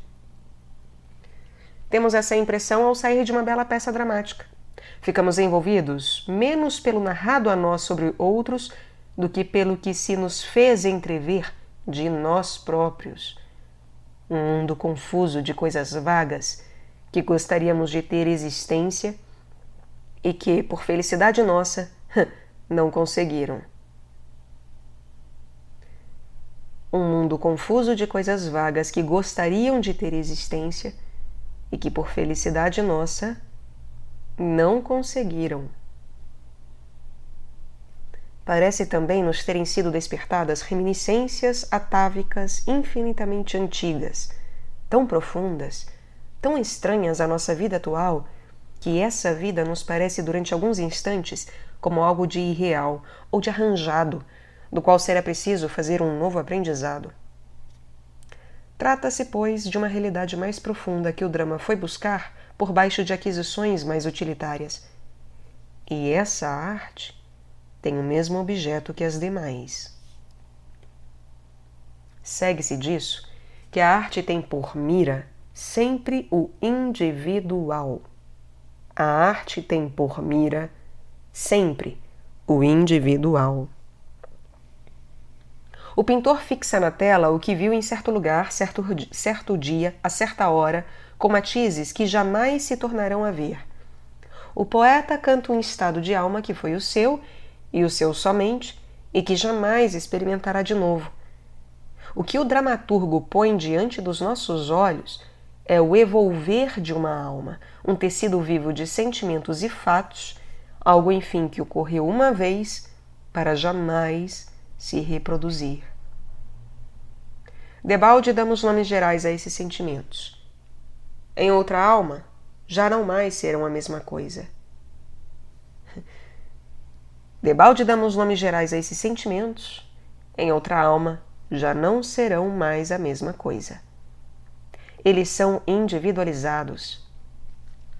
Temos essa impressão ao sair de uma bela peça dramática. Ficamos envolvidos menos pelo narrado a nós sobre outros do que pelo que se nos fez entrever de nós próprios. Um mundo confuso de coisas vagas que gostaríamos de ter existência e que, por felicidade nossa, não conseguiram. Um mundo confuso de coisas vagas que gostariam de ter existência e que, por felicidade nossa, não conseguiram. Parece também nos terem sido despertadas reminiscências atávicas infinitamente antigas, tão profundas, tão estranhas à nossa vida atual, que essa vida nos parece durante alguns instantes como algo de irreal ou de arranjado, do qual será preciso fazer um novo aprendizado. Trata-se, pois, de uma realidade mais profunda que o drama foi buscar por baixo de aquisições mais utilitárias. E essa arte tem o mesmo objeto que as demais. Segue-se disso que a arte tem por mira sempre o individual. A arte tem por mira sempre o individual. O pintor fixa na tela o que viu em certo lugar, certo dia, a certa hora, com matizes que jamais se tornarão a ver. O poeta canta um estado de alma que foi o seu, e o seu somente, e que jamais experimentará de novo. O que o dramaturgo põe diante dos nossos olhos é o evolver de uma alma, um tecido vivo de sentimentos e fatos, algo, enfim, que ocorreu uma vez para jamais se reproduzir. Debalde damos nomes gerais a esses sentimentos. Em outra alma, já não mais serão a mesma coisa. Debalde damos nomes gerais a esses sentimentos. Em outra alma, já não serão mais a mesma coisa. Eles são individualizados.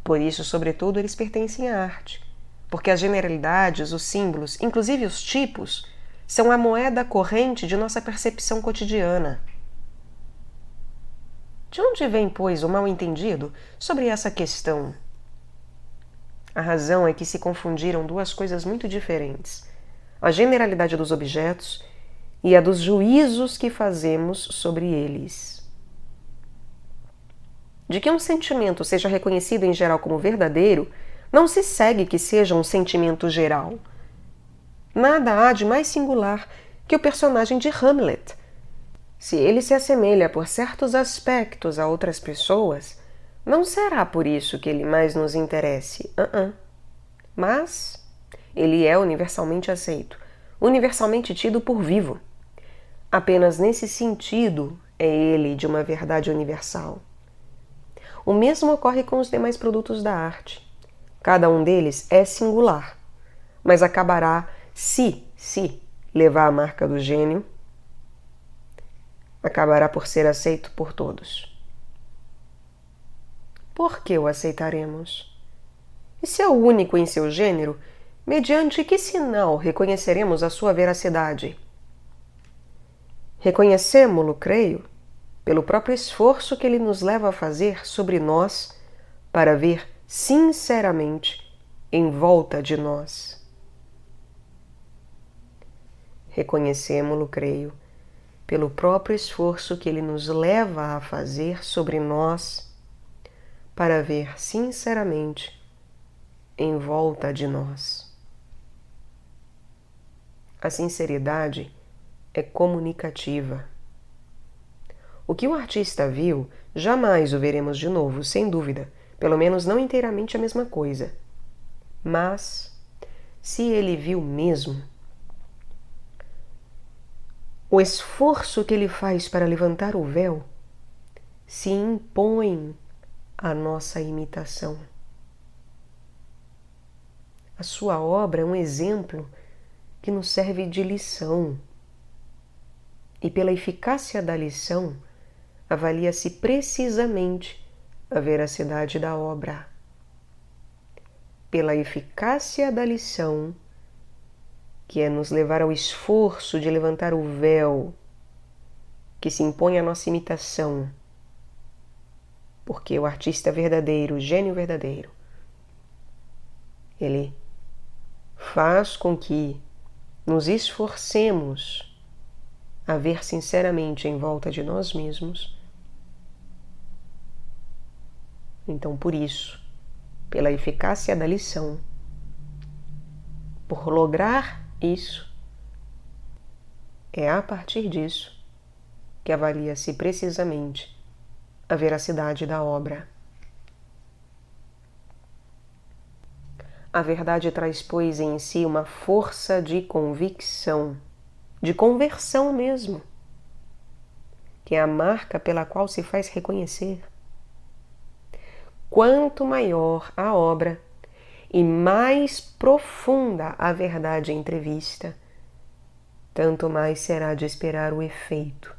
Por isso, sobretudo, eles pertencem à arte, porque as generalidades, os símbolos, inclusive os tipos, são a moeda corrente de nossa percepção cotidiana. De onde vem, pois, o mal-entendido sobre essa questão? A razão é que se confundiram duas coisas muito diferentes: a generalidade dos objetos e a dos juízos que fazemos sobre eles. De que um sentimento seja reconhecido em geral como verdadeiro, não se segue que seja um sentimento geral. Nada há de mais singular que o personagem de Hamlet. Se ele se assemelha por certos aspectos a outras pessoas, não será por isso que ele mais nos interesse. Mas ele é universalmente aceito, universalmente tido por vivo. Apenas nesse sentido é ele de uma verdade universal. O mesmo ocorre com os demais produtos da arte. Cada um deles é singular, mas acabará, se levar a marca do gênio, acabará por ser aceito por todos. Por que o aceitaremos? E se é o único em seu gênero, mediante que sinal reconheceremos a sua veracidade? Reconhecemo-lo, creio, pelo próprio esforço que ele nos leva a fazer sobre nós para ver sinceramente em volta de nós. Reconhecemo-lo, creio, pelo próprio esforço que ele nos leva a fazer sobre nós para ver sinceramente em volta de nós. A sinceridade é comunicativa. O que o artista viu, jamais o veremos de novo, sem dúvida, pelo menos não inteiramente a mesma coisa. Mas, se ele viu mesmo, o esforço que ele faz para levantar o véu se impõe à nossa imitação. A sua obra é um exemplo que nos serve de lição. E pela eficácia da lição, avalia-se precisamente a veracidade da obra. Pela eficácia da lição, que é nos levar ao esforço de levantar o véu que se impõe à nossa imitação, porque o artista verdadeiro, o gênio verdadeiro, ele faz com que nos esforcemos a ver sinceramente em volta de nós mesmos. Então, por isso, pela eficácia da lição, por lograr isso, é a partir disso que avalia-se precisamente a veracidade da obra. A verdade traz, pois, em si uma força de convicção, de conversão mesmo, que é a marca pela qual se faz reconhecer. Quanto maior a obra e mais profunda a verdade entrevista, tanto mais será de esperar o efeito.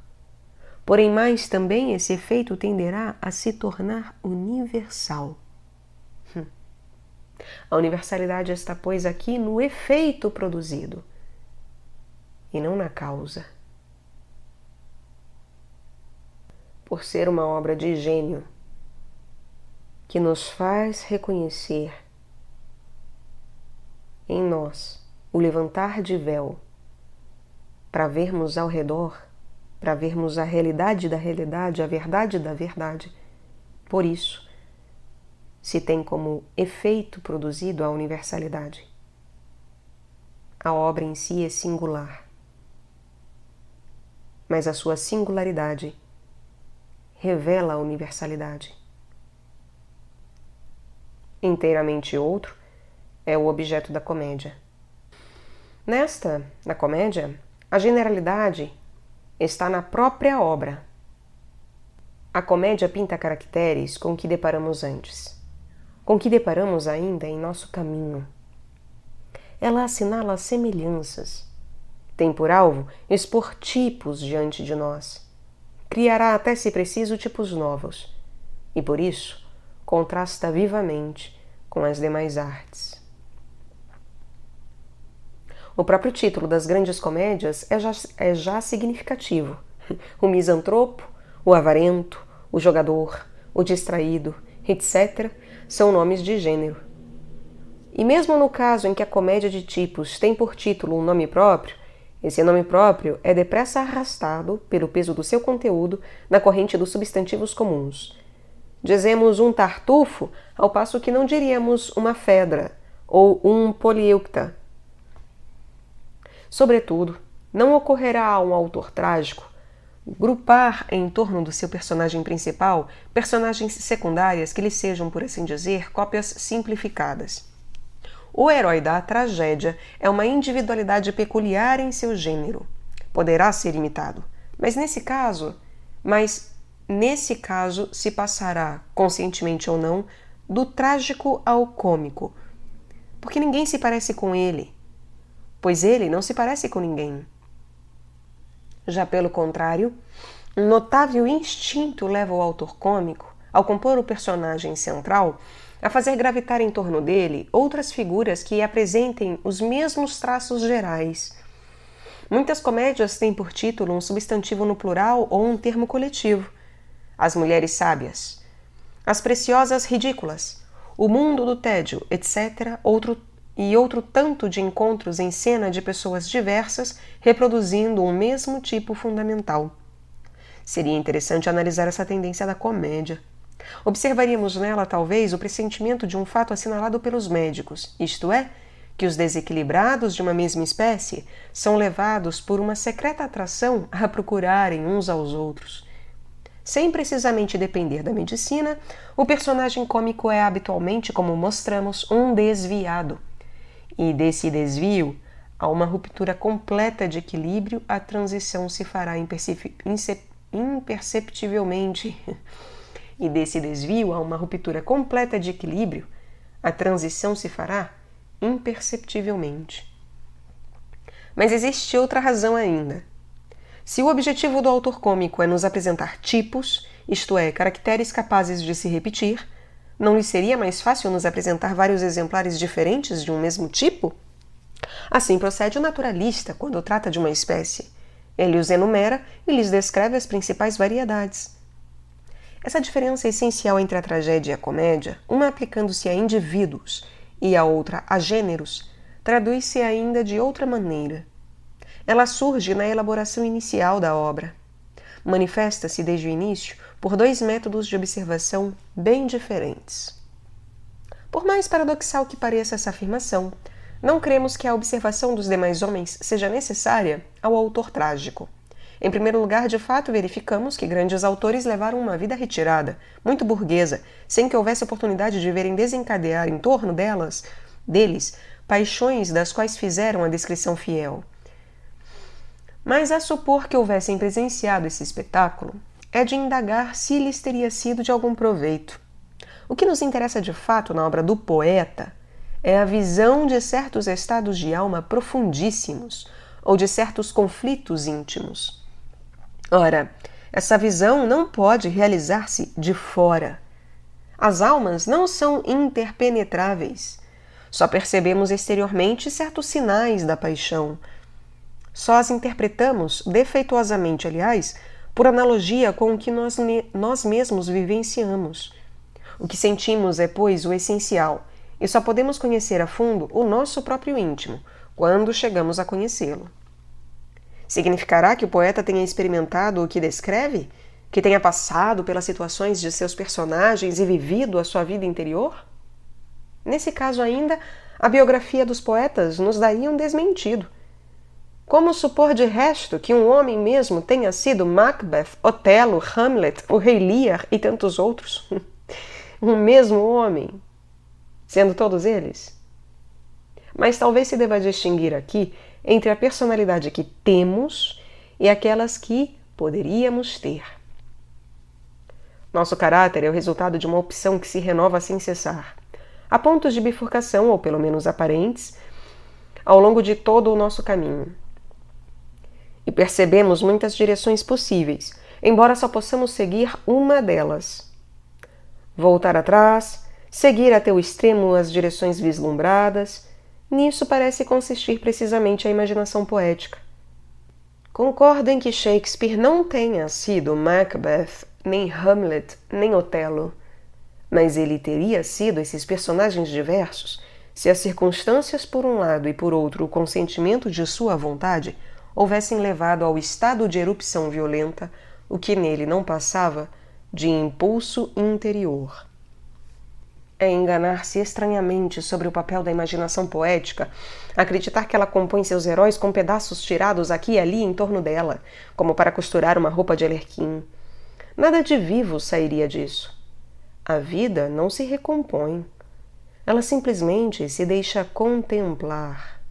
Porém, mais também esse efeito tenderá a se tornar universal. A universalidade está, pois, aqui no efeito produzido e não na causa. Por ser uma obra de gênio que nos faz reconhecer em nós o levantar de véu para vermos ao redor, para vermos a realidade da realidade, a verdade da verdade. Por isso, se tem como efeito produzido a universalidade. A obra em si é singular, mas a sua singularidade revela a universalidade. Inteiramente outro é o objeto da comédia. Na comédia, a generalidade está na própria obra. A comédia pinta caracteres com que deparamos antes, com que deparamos ainda em nosso caminho. Ela assinala semelhanças, tem por alvo expor tipos diante de nós, criará até se preciso tipos novos, e por isso contrasta vivamente com as demais artes. O próprio título das grandes comédias é já significativo. O misantropo, o avarento, o jogador, o distraído, etc., são nomes de gênero. E mesmo no caso em que a comédia de tipos tem por título um nome próprio, esse nome próprio é depressa arrastado, pelo peso do seu conteúdo, na corrente dos substantivos comuns. Dizemos um tartufo, ao passo que não diríamos uma fedra ou um polieucta. Sobretudo, não ocorrerá a um autor trágico grupar em torno do seu personagem principal personagens secundárias que lhe sejam, por assim dizer, cópias simplificadas. O herói da tragédia é uma individualidade peculiar em seu gênero. Poderá ser imitado, mas nesse caso se passará, conscientemente ou não, do trágico ao cômico, porque ninguém se parece com ele, pois ele não se parece com ninguém. Já pelo contrário, um notável instinto leva o autor cômico, ao compor o personagem central, a fazer gravitar em torno dele outras figuras que apresentem os mesmos traços gerais, Muitas comédias têm por título um substantivo no plural ou um termo coletivo. As mulheres sábias, as preciosas ridículas, o mundo do tédio, etc. Outro tanto de encontros em cena de pessoas diversas reproduzindo um mesmo tipo fundamental. Seria interessante analisar essa tendência da comédia. Observaríamos nela, talvez, o pressentimento de um fato assinalado pelos médicos, isto é, que os desequilibrados de uma mesma espécie são levados por uma secreta atração a procurarem uns aos outros. Sem precisamente depender da medicina, o personagem cômico é habitualmente, como mostramos, um desviado. E desse desvio, a uma ruptura completa de equilíbrio, a transição se fará imperceptivelmente. E desse desvio a uma ruptura completa de equilíbrio, a transição se fará imperceptivelmente. Mas existe outra razão ainda. Se o objetivo do autor cômico é nos apresentar tipos, isto é, caracteres capazes de se repetir, não lhe seria mais fácil nos apresentar vários exemplares diferentes de um mesmo tipo? Assim procede o naturalista quando trata de uma espécie. Ele os enumera e lhes descreve as principais variedades. Essa diferença essencial entre a tragédia e a comédia, uma aplicando-se a indivíduos e a outra a gêneros, traduz-se ainda de outra maneira. Ela surge na elaboração inicial da obra. Manifesta-se desde o início por dois métodos de observação bem diferentes. Por mais paradoxal que pareça essa afirmação, não cremos que a observação dos demais homens seja necessária ao autor trágico. Em primeiro lugar, de fato, verificamos que grandes autores levaram uma vida retirada, muito burguesa, sem que houvesse oportunidade de verem desencadear em torno deles, paixões das quais fizeram a descrição fiel. Mas a supor que houvessem presenciado esse espetáculo, é de indagar se lhes teria sido de algum proveito. O que nos interessa de fato na obra do poeta é a visão de certos estados de alma profundíssimos ou de certos conflitos íntimos. Ora, essa visão não pode realizar-se de fora. As almas não são interpenetráveis. Só percebemos exteriormente certos sinais da paixão. Só as interpretamos, defeituosamente, aliás, por analogia com o que nós mesmos vivenciamos. O que sentimos é, pois, o essencial, e só podemos conhecer a fundo o nosso próprio íntimo, quando chegamos a conhecê-lo. Significará que o poeta tenha experimentado o que descreve? Que tenha passado pelas situações de seus personagens e vivido a sua vida interior? Nesse caso ainda, a biografia dos poetas nos daria um desmentido. Como supor de resto que um homem mesmo tenha sido Macbeth, Otelo, Hamlet, o rei Lear e tantos outros? Um mesmo homem, sendo todos eles? Mas talvez se deva distinguir aqui entre a personalidade que temos e aquelas que poderíamos ter. Nosso caráter é o resultado de uma opção que se renova sem cessar. Há pontos de bifurcação, ou pelo menos aparentes, ao longo de todo o nosso caminho. E percebemos muitas direções possíveis, embora só possamos seguir uma delas. Voltar atrás, seguir até o extremo as direções vislumbradas. Nisso parece consistir precisamente a imaginação poética. Concordo em que Shakespeare não tenha sido Macbeth, nem Hamlet, nem Otelo, mas ele teria sido esses personagens diversos se as circunstâncias por um lado e por outro o consentimento de sua vontade houvessem levado ao estado de erupção violenta o que nele não passava de impulso interior. É enganar-se estranhamente sobre o papel da imaginação poética, acreditar que ela compõe seus heróis com pedaços tirados aqui e ali em torno dela, como para costurar uma roupa de Arlequim. Nada de vivo sairia disso. A vida não se recompõe. Ela simplesmente se deixa contemplar.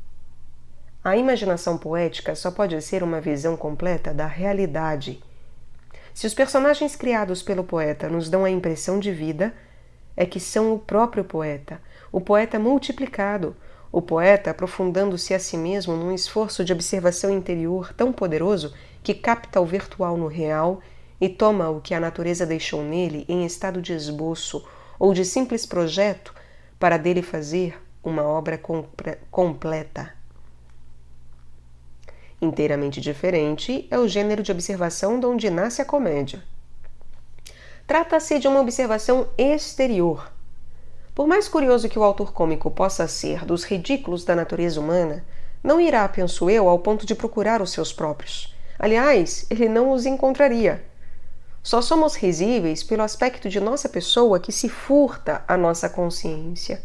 A imaginação poética só pode ser uma visão completa da realidade. Se os personagens criados pelo poeta nos dão a impressão de vida, é que são o próprio poeta, o poeta multiplicado, o poeta aprofundando-se a si mesmo num esforço de observação interior tão poderoso que capta o virtual no real e toma o que a natureza deixou nele em estado de esboço ou de simples projeto para dele fazer uma obra completa. Inteiramente diferente é o gênero de observação de onde nasce a comédia. Trata-se de uma observação exterior. Por mais curioso que o autor cômico possa ser dos ridículos da natureza humana, não irá, penso eu, ao ponto de procurar os seus próprios. Aliás, ele não os encontraria. Só somos risíveis pelo aspecto de nossa pessoa que se furta à nossa consciência.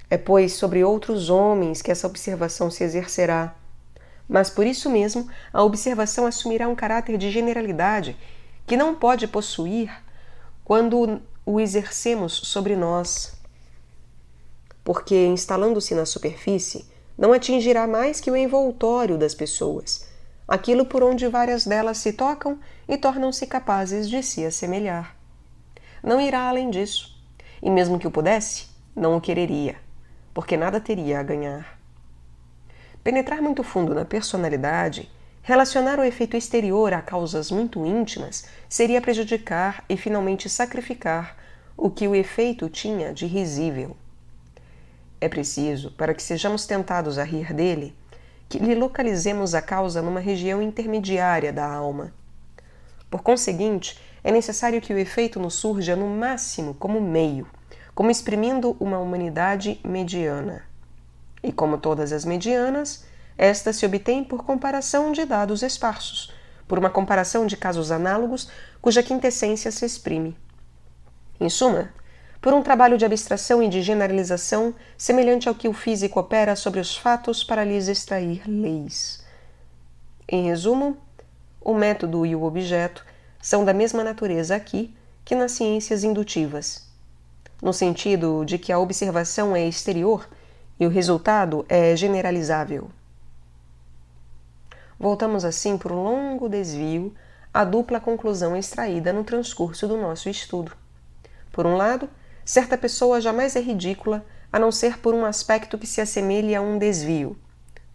É, pois, sobre outros homens que essa observação se exercerá. Mas, por isso mesmo, a observação assumirá um caráter de generalidade que não pode possuir quando o exercemos sobre nós. Porque, instalando-se na superfície, não atingirá mais que o envoltório das pessoas, aquilo por onde várias delas se tocam e tornam-se capazes de se assemelhar. Não irá além disso, e mesmo que o pudesse, não o quereria, porque nada teria a ganhar. Penetrar muito fundo na personalidade, relacionar o efeito exterior a causas muito íntimas, seria prejudicar e finalmente sacrificar o que o efeito tinha de risível. É preciso, para que sejamos tentados a rir dele, que lhe localizemos a causa numa região intermediária da alma. Por conseguinte, é necessário que o efeito nos surja no máximo como meio, como exprimindo uma humanidade mediana. E como todas as medianas, esta se obtém por comparação de dados esparsos, por uma comparação de casos análogos cuja quintessência se exprime. Em suma, por um trabalho de abstração e de generalização semelhante ao que o físico opera sobre os fatos para lhes extrair leis. Em resumo, o método e o objeto são da mesma natureza aqui que nas ciências indutivas, no sentido de que a observação é exterior e o resultado é generalizável. Voltamos assim por um longo desvio à dupla conclusão extraída no transcurso do nosso estudo. Por um lado, certa pessoa jamais é ridícula a não ser por um aspecto que se assemelhe a um desvio,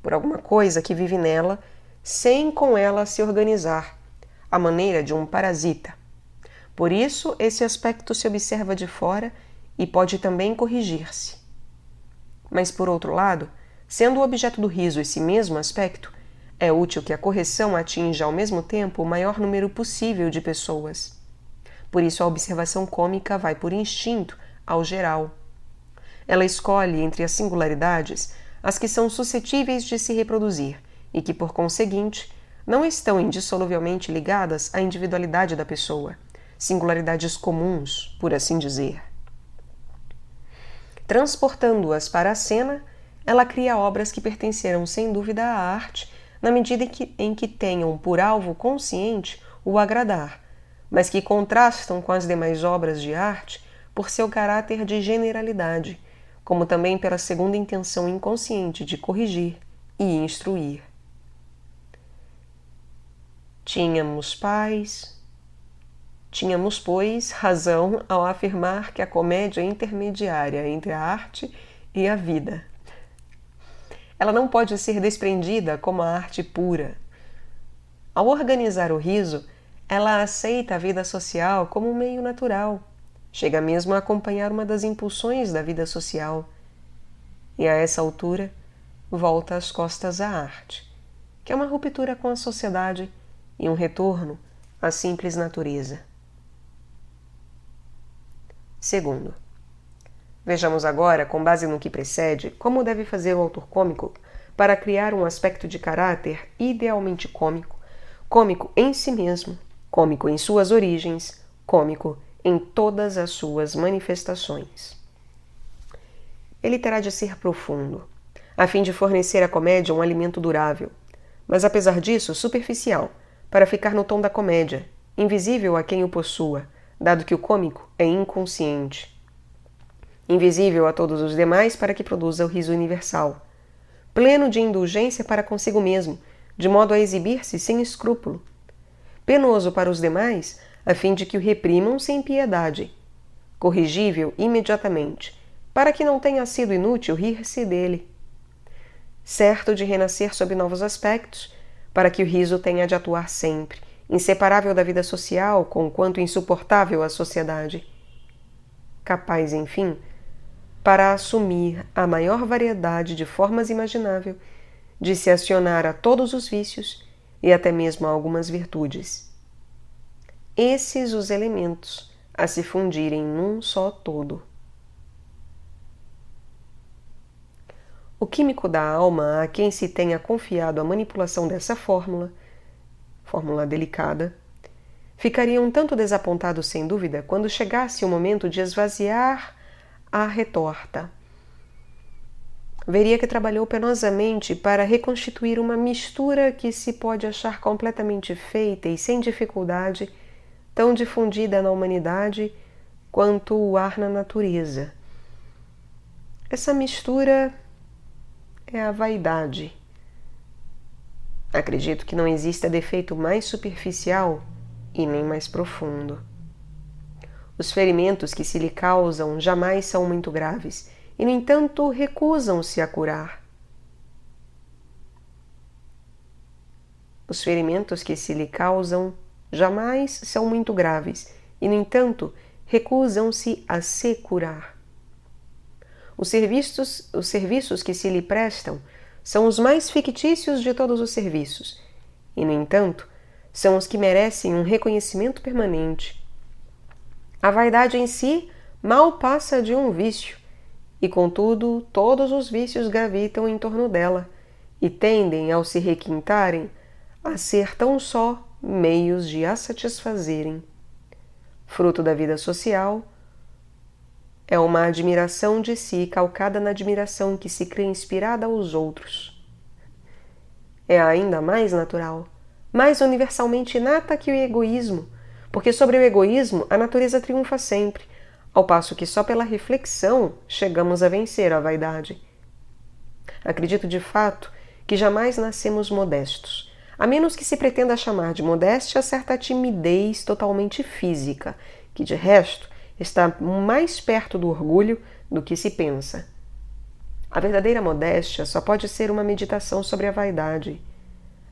por alguma coisa que vive nela sem com ela se organizar, à maneira de um parasita. Por isso, esse aspecto se observa de fora e pode também corrigir-se. Mas, por outro lado, sendo o objeto do riso esse mesmo aspecto, é útil que a correção atinja ao mesmo tempo o maior número possível de pessoas. Por isso a observação cômica vai por instinto ao geral. Ela escolhe entre as singularidades as que são suscetíveis de se reproduzir e que, por conseguinte, não estão indissoluvelmente ligadas à individualidade da pessoa, singularidades comuns, por assim dizer. Transportando-as para a cena, ela cria obras que pertencerão sem dúvida à arte, na medida em que tenham por alvo consciente o agradar, mas que contrastam com as demais obras de arte por seu caráter de generalidade, como também pela segunda intenção inconsciente de corrigir e instruir. Tínhamos, pois, razão ao afirmar que a comédia é intermediária entre a arte e a vida. Ela não pode ser desprendida como a arte pura. Ao organizar o riso, ela aceita a vida social como um meio natural, chega mesmo a acompanhar uma das impulsões da vida social. E a essa altura, volta as costas à arte, que é uma ruptura com a sociedade e um retorno à simples natureza. Segundo, vejamos agora, com base no que precede, como deve fazer o autor cômico para criar um aspecto de caráter idealmente cômico, cômico em si mesmo, cômico em suas origens, cômico em todas as suas manifestações. Ele terá de ser profundo, a fim de fornecer à comédia um alimento durável, mas apesar disso superficial, para ficar no tom da comédia, invisível a quem o possua, dado que o cômico é inconsciente. Invisível a todos os demais para que produza o riso universal. Pleno de indulgência para consigo mesmo, de modo a exibir-se sem escrúpulo. Penoso para os demais, a fim de que o reprimam sem piedade. Corrigível imediatamente, para que não tenha sido inútil rir-se dele. Certo de renascer sob novos aspectos, para que o riso tenha de atuar sempre, inseparável da vida social, conquanto insuportável à sociedade. Capaz, enfim, para assumir a maior variedade de formas imaginável de se acionar a todos os vícios e até mesmo a algumas virtudes. Esses os elementos a se fundirem num só todo. O químico da alma, a quem se tenha confiado a manipulação dessa fórmula delicada, ficaria um tanto desapontado sem dúvida quando chegasse o momento de esvaziar a retorta. Veria que trabalhou penosamente para reconstituir uma mistura que se pode achar completamente feita e sem dificuldade, tão difundida na humanidade quanto o ar na natureza. Essa mistura é a vaidade. Acredito que não exista defeito mais superficial e nem mais profundo. Os ferimentos que se lhe causam jamais são muito graves e, no entanto, recusam-se a curar. Os ferimentos que se lhe causam jamais são muito graves e, no entanto, recusam-se a se curar. Os serviços que se lhe prestam são os mais fictícios de todos os serviços e, no entanto, são os que merecem um reconhecimento permanente. A vaidade em si mal passa de um vício, e contudo todos os vícios gravitam em torno dela e tendem, ao se requintarem, a ser tão só meios de a satisfazerem. Fruto da vida social, é uma admiração de si calcada na admiração que se crê inspirada aos outros. É ainda mais natural, mais universalmente inata que o egoísmo, porque sobre o egoísmo a natureza triunfa sempre, ao passo que só pela reflexão chegamos a vencer a vaidade. Acredito de fato que jamais nascemos modestos, a menos que se pretenda chamar de modéstia certa timidez totalmente física, que de resto está mais perto do orgulho do que se pensa. A verdadeira modéstia só pode ser uma meditação sobre a vaidade.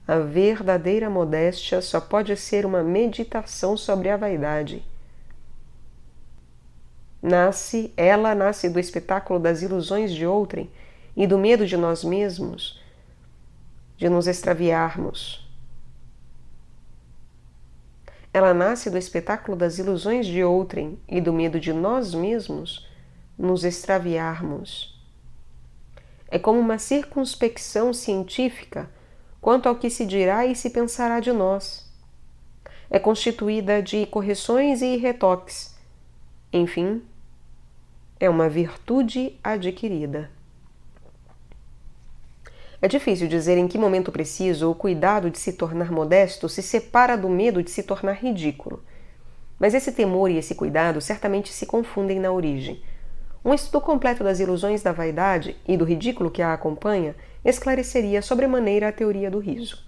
A verdadeira modéstia só pode ser uma meditação sobre a vaidade. Ela nasce do espetáculo das ilusões de outrem e do medo de nós mesmos, de nos extraviarmos. Ela nasce do espetáculo das ilusões de outrem e do medo de nós mesmos nos extraviarmos. É como uma circunspecção científica quanto ao que se dirá e se pensará de nós. É constituída de correções e retoques. Enfim, é uma virtude adquirida. É difícil dizer em que momento preciso o cuidado de se tornar modesto se separa do medo de se tornar ridículo. Mas esse temor e esse cuidado certamente se confundem na origem. Um estudo completo das ilusões da vaidade e do ridículo que a acompanha esclareceria sobremaneira a teoria do riso.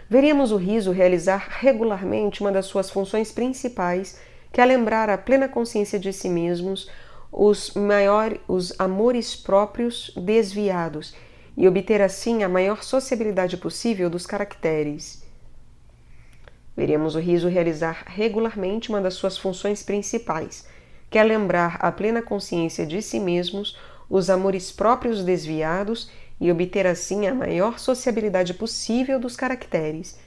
Veríamos o riso realizar regularmente uma das suas funções principais, que é lembrar a plena consciência de si mesmos os amores próprios desviados e obter assim a maior sociabilidade possível dos caracteres. Veríamos o riso realizar regularmente uma das suas funções principais, que é lembrar a plena consciência de si mesmos os amores próprios desviados e obter assim a maior sociabilidade possível dos caracteres.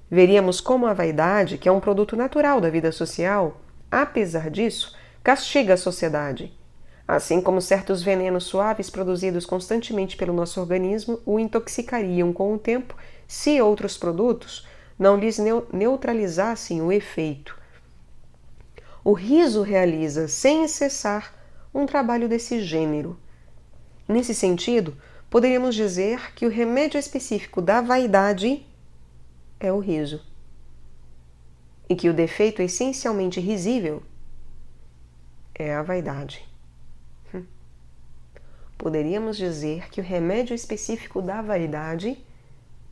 Veríamos como a vaidade, que é um produto natural da vida social, apesar disso, castiga a sociedade, assim como certos venenos suaves produzidos constantemente pelo nosso organismo o intoxicariam com o tempo se outros produtos não lhes neutralizassem o efeito. O riso realiza, sem cessar, um trabalho desse gênero. Nesse sentido, poderíamos dizer que o remédio específico da vaidade é o riso, e que o defeito essencialmente risível é a vaidade. Poderíamos dizer que o remédio específico da vaidade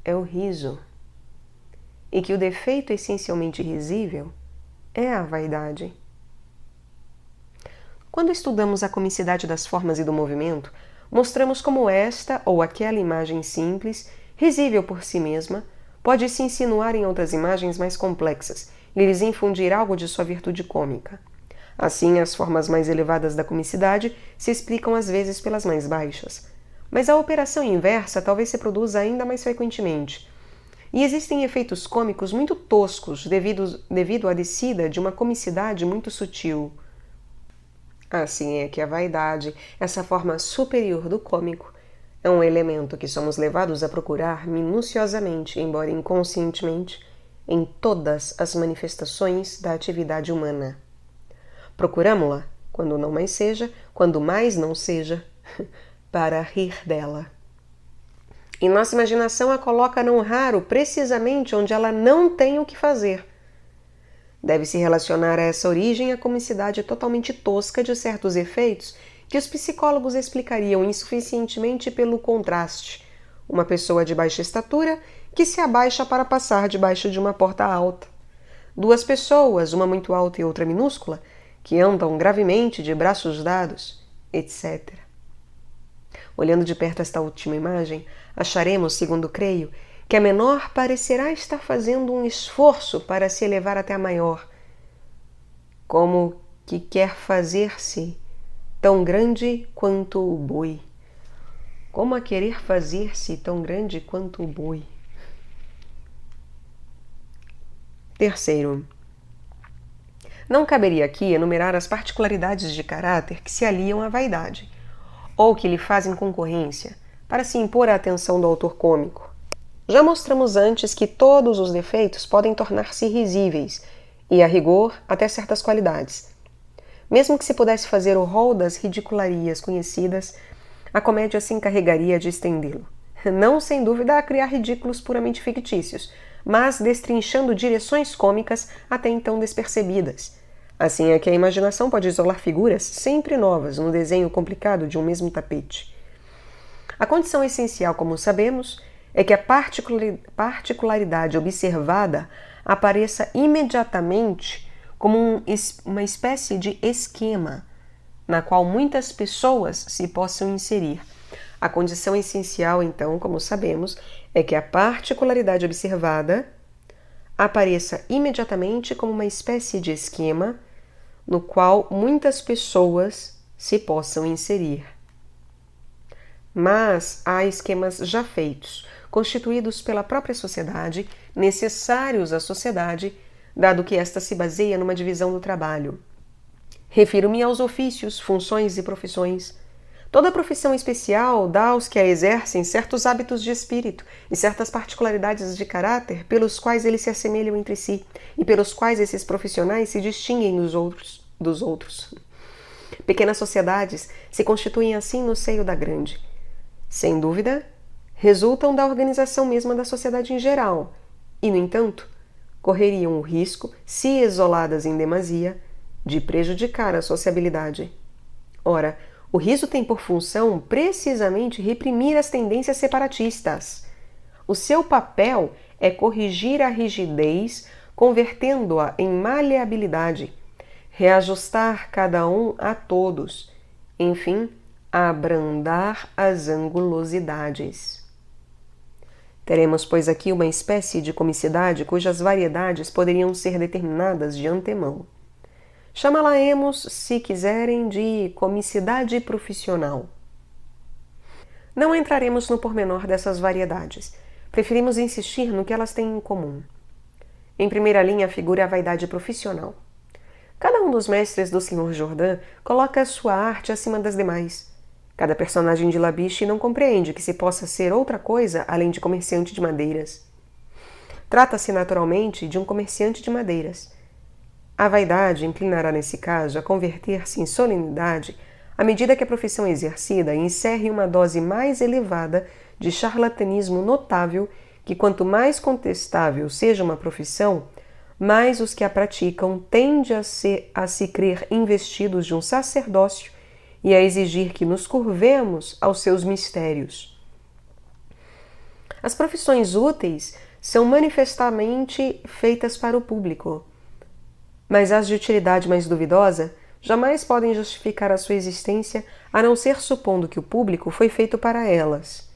é o riso, e que o defeito essencialmente risível é a vaidade. Quando estudamos a comicidade das formas e do movimento, mostramos como esta ou aquela imagem simples, risível por si mesma, pode se insinuar em outras imagens mais complexas e lhes infundir algo de sua virtude cômica. Assim, as formas mais elevadas da comicidade se explicam às vezes pelas mais baixas. Mas a operação inversa talvez se produza ainda mais frequentemente. E existem efeitos cômicos muito toscos devido à descida de uma comicidade muito sutil. Assim é que a vaidade, essa forma superior do cômico, é um elemento que somos levados a procurar minuciosamente, embora inconscientemente, em todas as manifestações da atividade humana. Procuramo-la, quando mais não seja, para rir dela. E nossa imaginação a coloca não raro precisamente onde ela não tem o que fazer. Deve-se relacionar a essa origem a comicidade totalmente tosca de certos efeitos que os psicólogos explicariam insuficientemente pelo contraste. Uma pessoa de baixa estatura que se abaixa para passar debaixo de uma porta alta. Duas pessoas, uma muito alta e outra minúscula, que andam gravemente de braços dados, etc. Olhando de perto esta última imagem, acharemos, segundo creio, que a menor parecerá estar fazendo um esforço para se elevar até a maior, como que quer fazer-se tão grande quanto o boi. Como a querer fazer-se tão grande quanto o boi. Terceiro, não caberia aqui enumerar as particularidades de caráter que se aliam à vaidade, ou que lhe fazem concorrência, para se impor à atenção do autor cômico. Já mostramos antes que todos os defeitos podem tornar-se risíveis, e, a rigor, até certas qualidades. Mesmo que se pudesse fazer o rol das ridicularias conhecidas, a comédia se encarregaria de estendê-lo. Não, sem dúvida, a criar ridículos puramente fictícios, mas destrinchando direções cômicas até então despercebidas. Assim é que a imaginação pode isolar figuras sempre novas no desenho complicado de um mesmo tapete. A condição essencial, como sabemos, é que a particularidade observada apareça imediatamente como uma espécie de esquema na qual muitas pessoas se possam inserir. A condição essencial, então, como sabemos, é que a particularidade observada apareça imediatamente como uma espécie de esquema no qual muitas pessoas se possam inserir. Mas há esquemas já feitos, constituídos pela própria sociedade, necessários à sociedade, dado que esta se baseia numa divisão do trabalho. Refiro-me aos ofícios, funções e profissões. Toda profissão especial dá aos que a exercem certos hábitos de espírito e certas particularidades de caráter pelos quais eles se assemelham entre si e pelos quais esses profissionais se distinguem dos outros. Pequenas sociedades se constituem assim no seio da grande. Sem dúvida, resultam da organização mesma da sociedade em geral e, no entanto, correriam o risco, se isoladas em demasia, de prejudicar a sociabilidade. Ora, o riso tem por função precisamente reprimir as tendências separatistas. O seu papel é corrigir a rigidez, convertendo-a em maleabilidade, reajustar cada um a todos, enfim, abrandar as angulosidades. Teremos, pois, aqui uma espécie de comicidade cujas variedades poderiam ser determinadas de antemão. Chamá-la-emos, se quiserem, de comicidade profissional. Não entraremos no pormenor dessas variedades. Preferimos insistir no que elas têm em comum. Em primeira linha figura a vaidade profissional. Cada um dos mestres do Sr. Jordan coloca a sua arte acima das demais. Cada personagem de Labiche não compreende que se possa ser outra coisa além de comerciante de madeiras. Trata-se naturalmente de um comerciante de madeiras. A vaidade inclinará nesse caso a converter-se em solenidade à medida que a profissão exercida encerre uma dose mais elevada de charlatanismo notável que quanto mais contestável seja uma profissão, mais os que a praticam tendem a se crer investidos de um sacerdócio e a exigir que nos curvemos aos seus mistérios. As profissões úteis são manifestamente feitas para o público, mas as de utilidade mais duvidosa jamais podem justificar a sua existência a não ser supondo que o público foi feito para elas.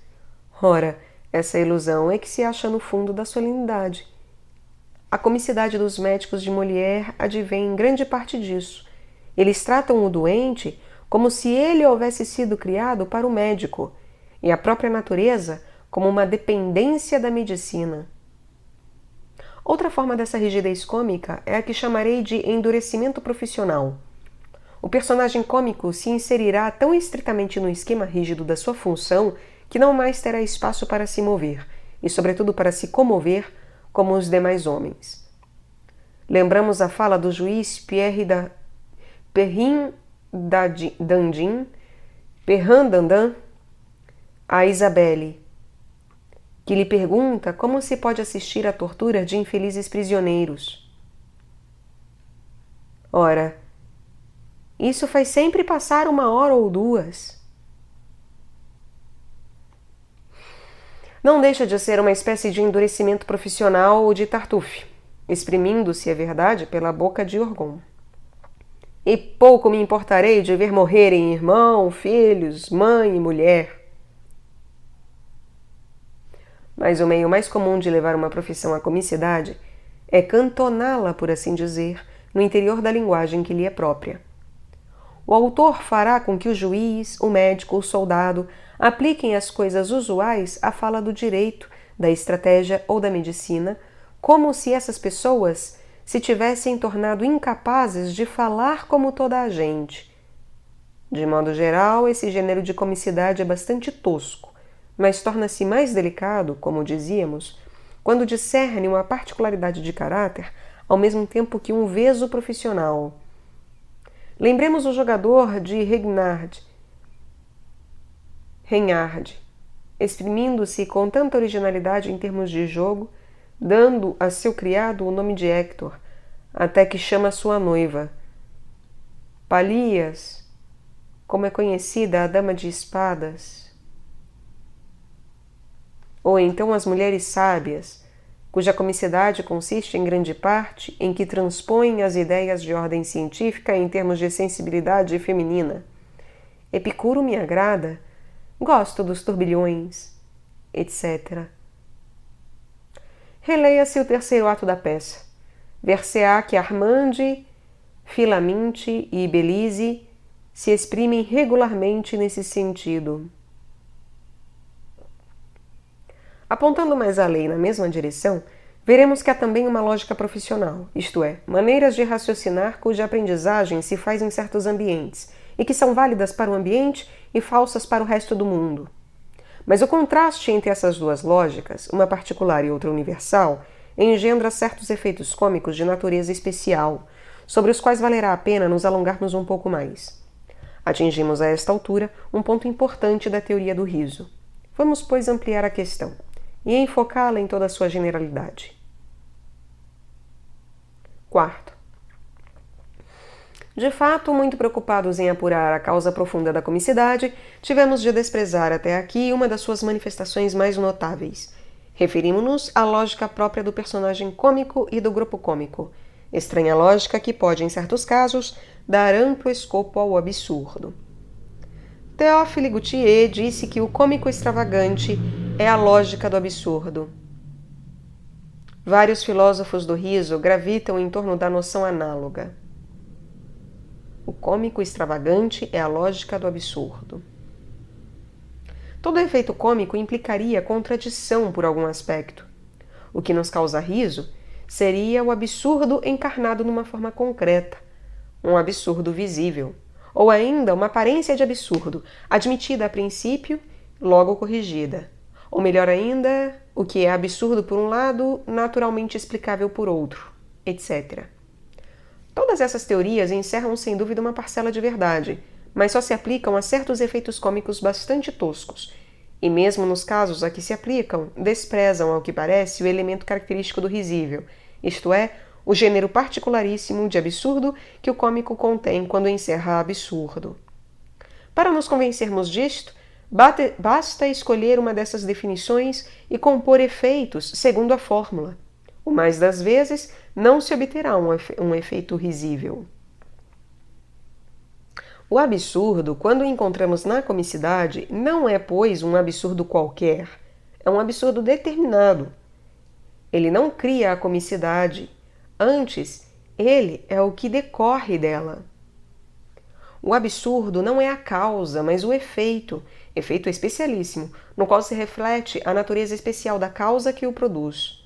Ora, essa ilusão é que se acha no fundo da solenidade. A comicidade dos médicos de Molière advém em grande parte disso. Eles tratam o doente como se ele houvesse sido criado para o médico, e a própria natureza como uma dependência da medicina. Outra forma dessa rigidez cômica é a que chamarei de endurecimento profissional. O personagem cômico se inserirá tão estritamente no esquema rígido da sua função que não mais terá espaço para se mover, e sobretudo para se comover como os demais homens. Lembramos a fala do juiz Perrin Dandin a Isabelle, que lhe pergunta como se pode assistir à tortura de infelizes prisioneiros. Ora, isso faz sempre passar 1 hora ou 2. Não deixa de ser uma espécie de endurecimento profissional ou de Tartuffe, exprimindo-se, é verdade, pela boca de Orgon. E pouco me importarei de ver morrerem irmão, filhos, mãe e mulher. Mas o meio mais comum de levar uma profissão à comicidade é cantoná-la, por assim dizer, no interior da linguagem que lhe é própria. O autor fará com que o juiz, o médico, o soldado apliquem as coisas usuais à fala do direito, da estratégia ou da medicina, como se essas pessoas se tivessem tornado incapazes de falar como toda a gente. De modo geral, esse gênero de comicidade é bastante tosco, mas torna-se mais delicado, como dizíamos, quando discerne uma particularidade de caráter ao mesmo tempo que um veso profissional. Lembremos o jogador de Reinhard, exprimindo-se com tanta originalidade em termos de jogo, dando a seu criado o nome de Hector, até que chama sua noiva. Palias, como é conhecida a dama de espadas. Ou então as mulheres sábias, cuja comicidade consiste em grande parte em que transpõem as ideias de ordem científica em termos de sensibilidade feminina. Epicuro me agrada, gosto dos turbilhões, etc. Releia-se o 3º ato da peça. Ver-se-á que Armande, Philaminte e Belise se exprimem regularmente nesse sentido. Apontando mais além na mesma direção, veremos que há também uma lógica profissional, isto é, maneiras de raciocinar cuja aprendizagem se faz em certos ambientes e que são válidas para o ambiente e falsas para o resto do mundo. Mas o contraste entre essas duas lógicas, uma particular e outra universal, engendra certos efeitos cômicos de natureza especial, sobre os quais valerá a pena nos alongarmos um pouco mais. Atingimos a esta altura um ponto importante da teoria do riso. Vamos, pois, ampliar a questão e enfocá-la em toda a sua generalidade. 4º. De fato, muito preocupados em apurar a causa profunda da comicidade, tivemos de desprezar até aqui uma das suas manifestações mais notáveis. Referimos-nos à lógica própria do personagem cômico e do grupo cômico, estranha lógica que pode, em certos casos, dar amplo escopo ao absurdo. Théophile Gautier disse que o cômico extravagante é a lógica do absurdo. Vários filósofos do riso gravitam em torno da noção análoga. O cômico extravagante é a lógica do absurdo. Todo efeito cômico implicaria contradição por algum aspecto. O que nos causa riso seria o absurdo encarnado numa forma concreta, um absurdo visível, ou ainda uma aparência de absurdo, admitida a princípio, logo corrigida. Ou melhor ainda, o que é absurdo por um lado, naturalmente explicável por outro, etc. Todas essas teorias encerram sem dúvida uma parcela de verdade, mas só se aplicam a certos efeitos cômicos bastante toscos, e mesmo nos casos a que se aplicam, desprezam, ao que parece, o elemento característico do risível, isto é, o gênero particularíssimo de absurdo que o cômico contém quando encerra absurdo. Para nos convencermos disto, basta escolher uma dessas definições e compor efeitos segundo a fórmula. O mais das vezes, não se obterá um efeito risível. O absurdo, quando o encontramos na comicidade, não é, pois, um absurdo qualquer, é um absurdo determinado. Ele não cria a comicidade, antes, ele é o que decorre dela. O absurdo não é a causa, mas o efeito. Efeito especialíssimo, no qual se reflete a natureza especial da causa que o produz.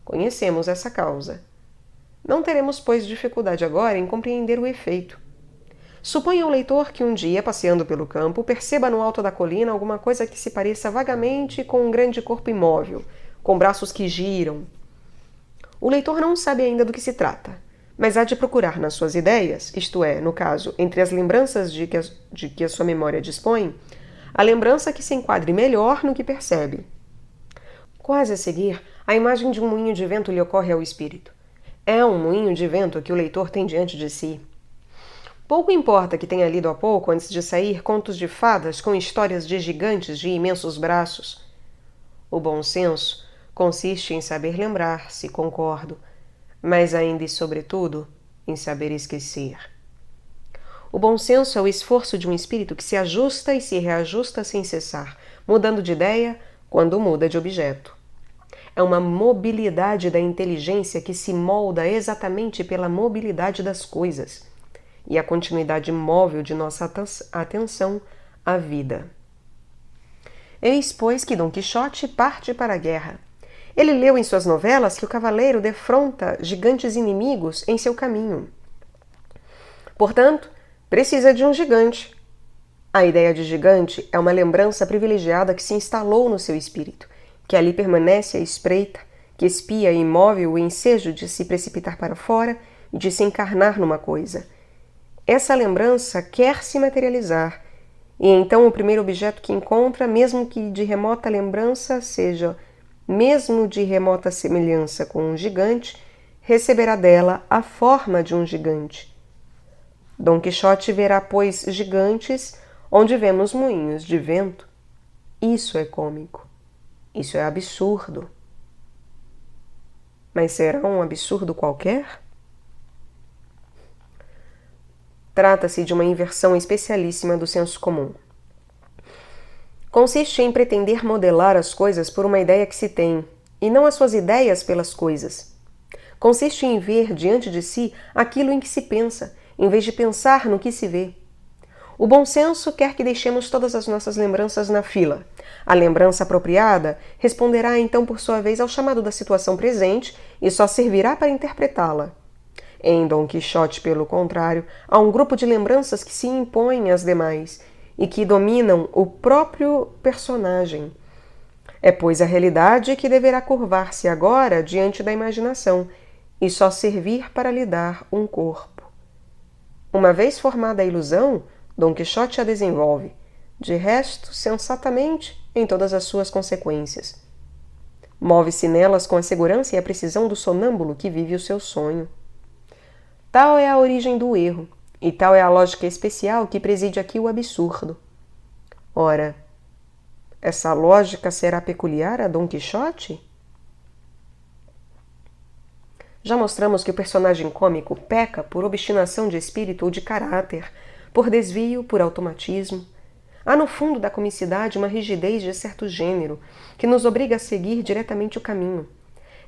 Conhecemos essa causa. Não teremos, pois, dificuldade agora em compreender o efeito. Suponha o leitor que um dia, passeando pelo campo, perceba no alto da colina alguma coisa que se pareça vagamente com um grande corpo imóvel, com braços que giram. O leitor não sabe ainda do que se trata, mas há de procurar nas suas ideias, isto é, no caso, entre as lembranças de que a sua memória dispõe, a lembrança que se enquadre melhor no que percebe. Quase a seguir, a imagem de um moinho de vento lhe ocorre ao espírito. É um moinho de vento que o leitor tem diante de si. Pouco importa que tenha lido há pouco, antes de sair, contos de fadas com histórias de gigantes de imensos braços. O bom senso consiste em saber lembrar-se, concordo, mas ainda e sobretudo em saber esquecer. O bom senso é o esforço de um espírito que se ajusta e se reajusta sem cessar, mudando de ideia quando muda de objeto. É uma mobilidade da inteligência que se molda exatamente pela mobilidade das coisas e a continuidade móvel de nossa atenção à vida. Eis, pois, que Dom Quixote parte para a guerra. Ele leu em suas novelas que o cavaleiro defronta gigantes inimigos em seu caminho. Portanto, precisa de um gigante. A ideia de gigante é uma lembrança privilegiada que se instalou no seu espírito, que ali permanece à espreita, que espia imóvel o ensejo de se precipitar para fora e de se encarnar numa coisa. Essa lembrança quer se materializar, e então o primeiro objeto que encontra, mesmo que de remota lembrança seja, mesmo de remota semelhança com um gigante, receberá dela a forma de um gigante. Dom Quixote verá, pois, gigantes onde vemos moinhos de vento. Isso é cômico. Isso é absurdo. Mas será um absurdo qualquer? Trata-se de uma inversão especialíssima do senso comum. Consiste em pretender modelar as coisas por uma ideia que se tem, e não as suas ideias pelas coisas. Consiste em ver diante de si aquilo em que se pensa, em vez de pensar no que se vê. O bom senso quer que deixemos todas as nossas lembranças na fila. A lembrança apropriada responderá então por sua vez ao chamado da situação presente e só servirá para interpretá-la. Em Dom Quixote, pelo contrário, há um grupo de lembranças que se impõem às demais e que dominam o próprio personagem. É, pois, a realidade que deverá curvar-se agora diante da imaginação e só servir para lhe dar um corpo. Uma vez formada a ilusão, Dom Quixote a desenvolve, de resto, sensatamente, em todas as suas consequências. Move-se nelas com a segurança e a precisão do sonâmbulo que vive o seu sonho. Tal é a origem do erro, e tal é a lógica especial que preside aqui o absurdo. Ora, essa lógica será peculiar a Dom Quixote? Já mostramos que o personagem cômico peca por obstinação de espírito ou de caráter, por desvio, por automatismo. Há no fundo da comicidade uma rigidez de certo gênero que nos obriga a seguir diretamente o caminho.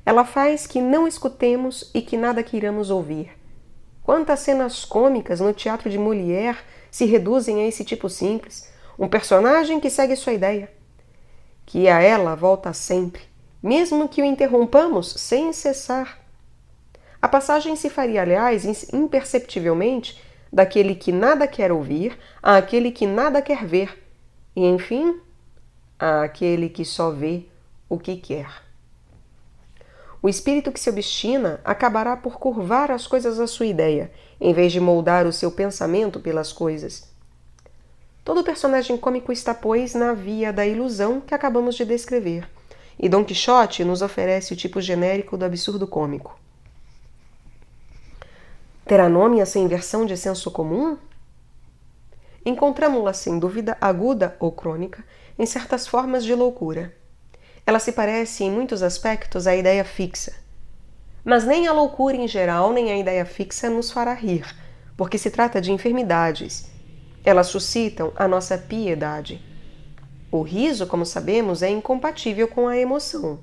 Ela faz que não escutemos e que nada queiramos ouvir. Quantas cenas cômicas no teatro de Molière se reduzem a esse tipo simples, um personagem que segue sua ideia, que a ela volta sempre, mesmo que o interrompamos sem cessar. A passagem se faria, aliás, imperceptivelmente, daquele que nada quer ouvir àquele que nada quer ver, e, enfim, àquele que só vê o que quer. O espírito que se obstina acabará por curvar as coisas à sua ideia, em vez de moldar o seu pensamento pelas coisas. Todo personagem cômico está, pois, na via da ilusão que acabamos de descrever, e Dom Quixote nos oferece o tipo genérico do absurdo cômico. Terá nome essa inversão de senso comum? Encontramo-la, sem dúvida, aguda ou crônica, em certas formas de loucura. Ela se parece, em muitos aspectos, à ideia fixa. Mas nem a loucura em geral, nem a ideia fixa nos fará rir, porque se trata de enfermidades. Elas suscitam a nossa piedade. O riso, como sabemos, é incompatível com a emoção.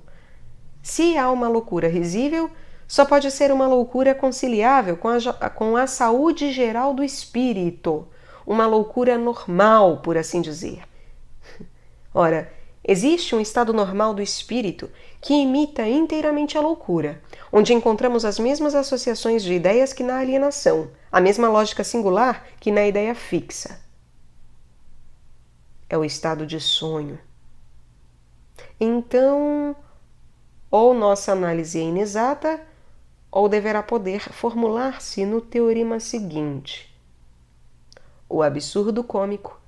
Se há uma loucura risível, só pode ser uma loucura conciliável com a saúde geral do espírito, uma loucura normal, por assim dizer. Ora, existe um estado normal do espírito que imita inteiramente a loucura, onde encontramos as mesmas associações de ideias que na alienação, a mesma lógica singular que na ideia fixa. É o estado de sonho. Então, ou nossa análise é inexata, ou deverá poder formular-se no teorema seguinte: o absurdo cômico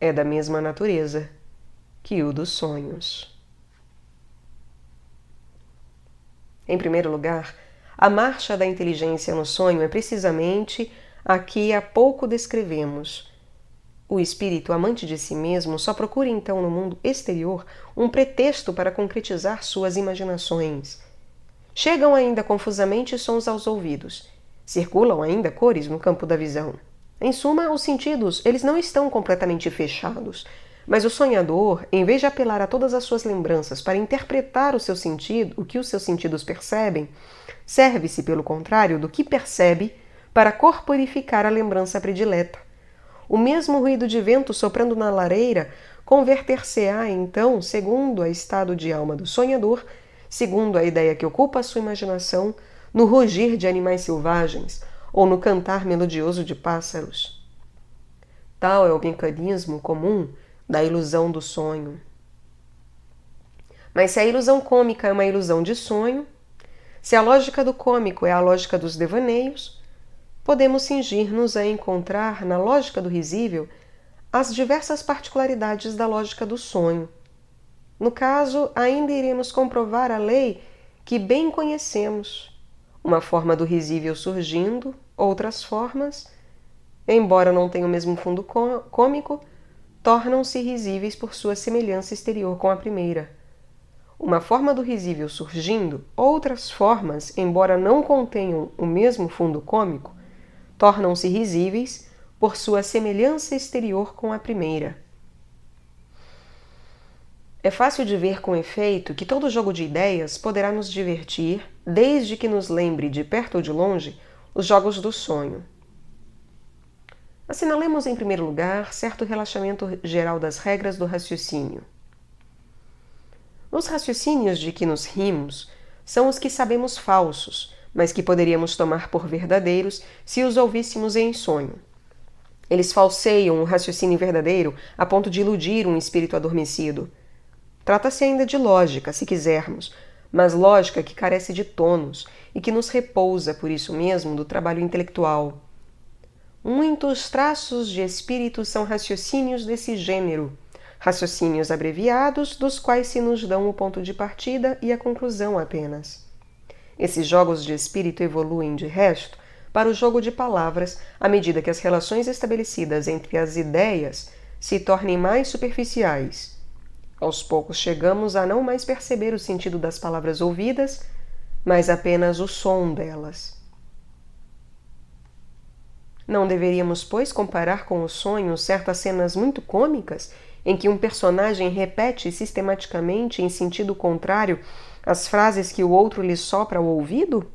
é da mesma natureza que o dos sonhos. Em primeiro lugar, a marcha da inteligência no sonho é precisamente a que há pouco descrevemos. O espírito amante de si mesmo só procura então no mundo exterior um pretexto para concretizar suas imaginações. Chegam ainda confusamente sons aos ouvidos. Circulam ainda cores no campo da visão. Em suma, os sentidos, eles não estão completamente fechados, mas o sonhador, em vez de apelar a todas as suas lembranças para interpretar o que os seus sentidos percebem, serve-se, pelo contrário, do que percebe para corporificar a lembrança predileta. O mesmo ruído de vento soprando na lareira converter-se-á, então, segundo o estado de alma do sonhador, segundo a ideia que ocupa a sua imaginação, no rugir de animais selvagens ou no cantar melodioso de pássaros. Tal é o mecanismo comum da ilusão do sonho. Mas se a ilusão cômica é uma ilusão de sonho, se a lógica do cômico é a lógica dos devaneios, podemos cingir-nos a encontrar na lógica do risível as diversas particularidades da lógica do sonho. No caso, ainda iremos comprovar a lei que bem conhecemos, uma forma do risível surgindo, outras formas, embora não tenham o mesmo fundo cômico, tornam-se risíveis por sua semelhança exterior com a primeira. Uma forma do risível surgindo, outras formas, embora não contenham o mesmo fundo cômico, tornam-se risíveis por sua semelhança exterior com a primeira. É fácil de ver com efeito que todo jogo de ideias poderá nos divertir, desde que nos lembre, de perto ou de longe, os jogos do sonho. Assinalemos, em primeiro lugar, certo relaxamento geral das regras do raciocínio. Os raciocínios de que nos rimos são os que sabemos falsos, mas que poderíamos tomar por verdadeiros se os ouvíssemos em sonho. Eles falseiam o raciocínio verdadeiro a ponto de iludir um espírito adormecido. Trata-se ainda de lógica, se quisermos, mas lógica que carece de tônus e que nos repousa, por isso mesmo, do trabalho intelectual. Muitos traços de espírito são raciocínios desse gênero, raciocínios abreviados, dos quais se nos dão o ponto de partida e a conclusão apenas. Esses jogos de espírito evoluem, de resto, para o jogo de palavras à medida que as relações estabelecidas entre as ideias se tornem mais superficiais. Aos poucos chegamos a não mais perceber o sentido das palavras ouvidas, mas apenas o som delas. Não deveríamos, pois, comparar com o sonho certas cenas muito cômicas em que um personagem repete sistematicamente em sentido contrário as frases que o outro lhe sopra ao ouvido?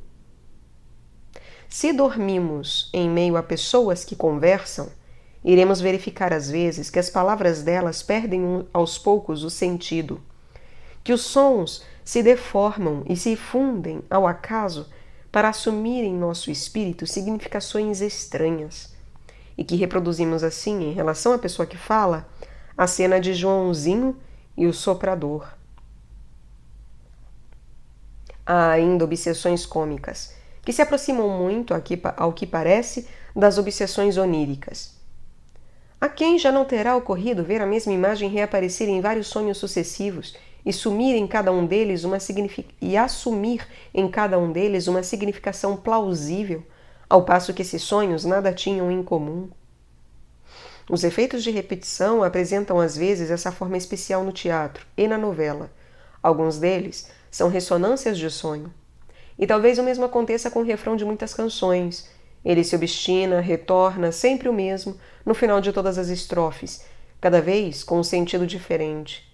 Se dormimos em meio a pessoas que conversam, iremos verificar às vezes que as palavras delas perdem aos poucos o sentido, que os sons se deformam e se fundem ao acaso para assumir em nosso espírito significações estranhas, e que reproduzimos assim, em relação à pessoa que fala, a cena de Joãozinho e o soprador. Há ainda obsessões cômicas, que se aproximam muito, ao que parece, das obsessões oníricas. A quem já não terá ocorrido ver a mesma imagem reaparecer em vários sonhos sucessivos e assumir em cada um deles uma significação plausível, ao passo que esses sonhos nada tinham em comum? Os efeitos de repetição apresentam às vezes essa forma especial no teatro e na novela. Alguns deles são ressonâncias de sonho. E talvez o mesmo aconteça com o refrão de muitas canções. Ele se obstina, retorna, sempre o mesmo, no final de todas as estrofes, cada vez com um sentido diferente.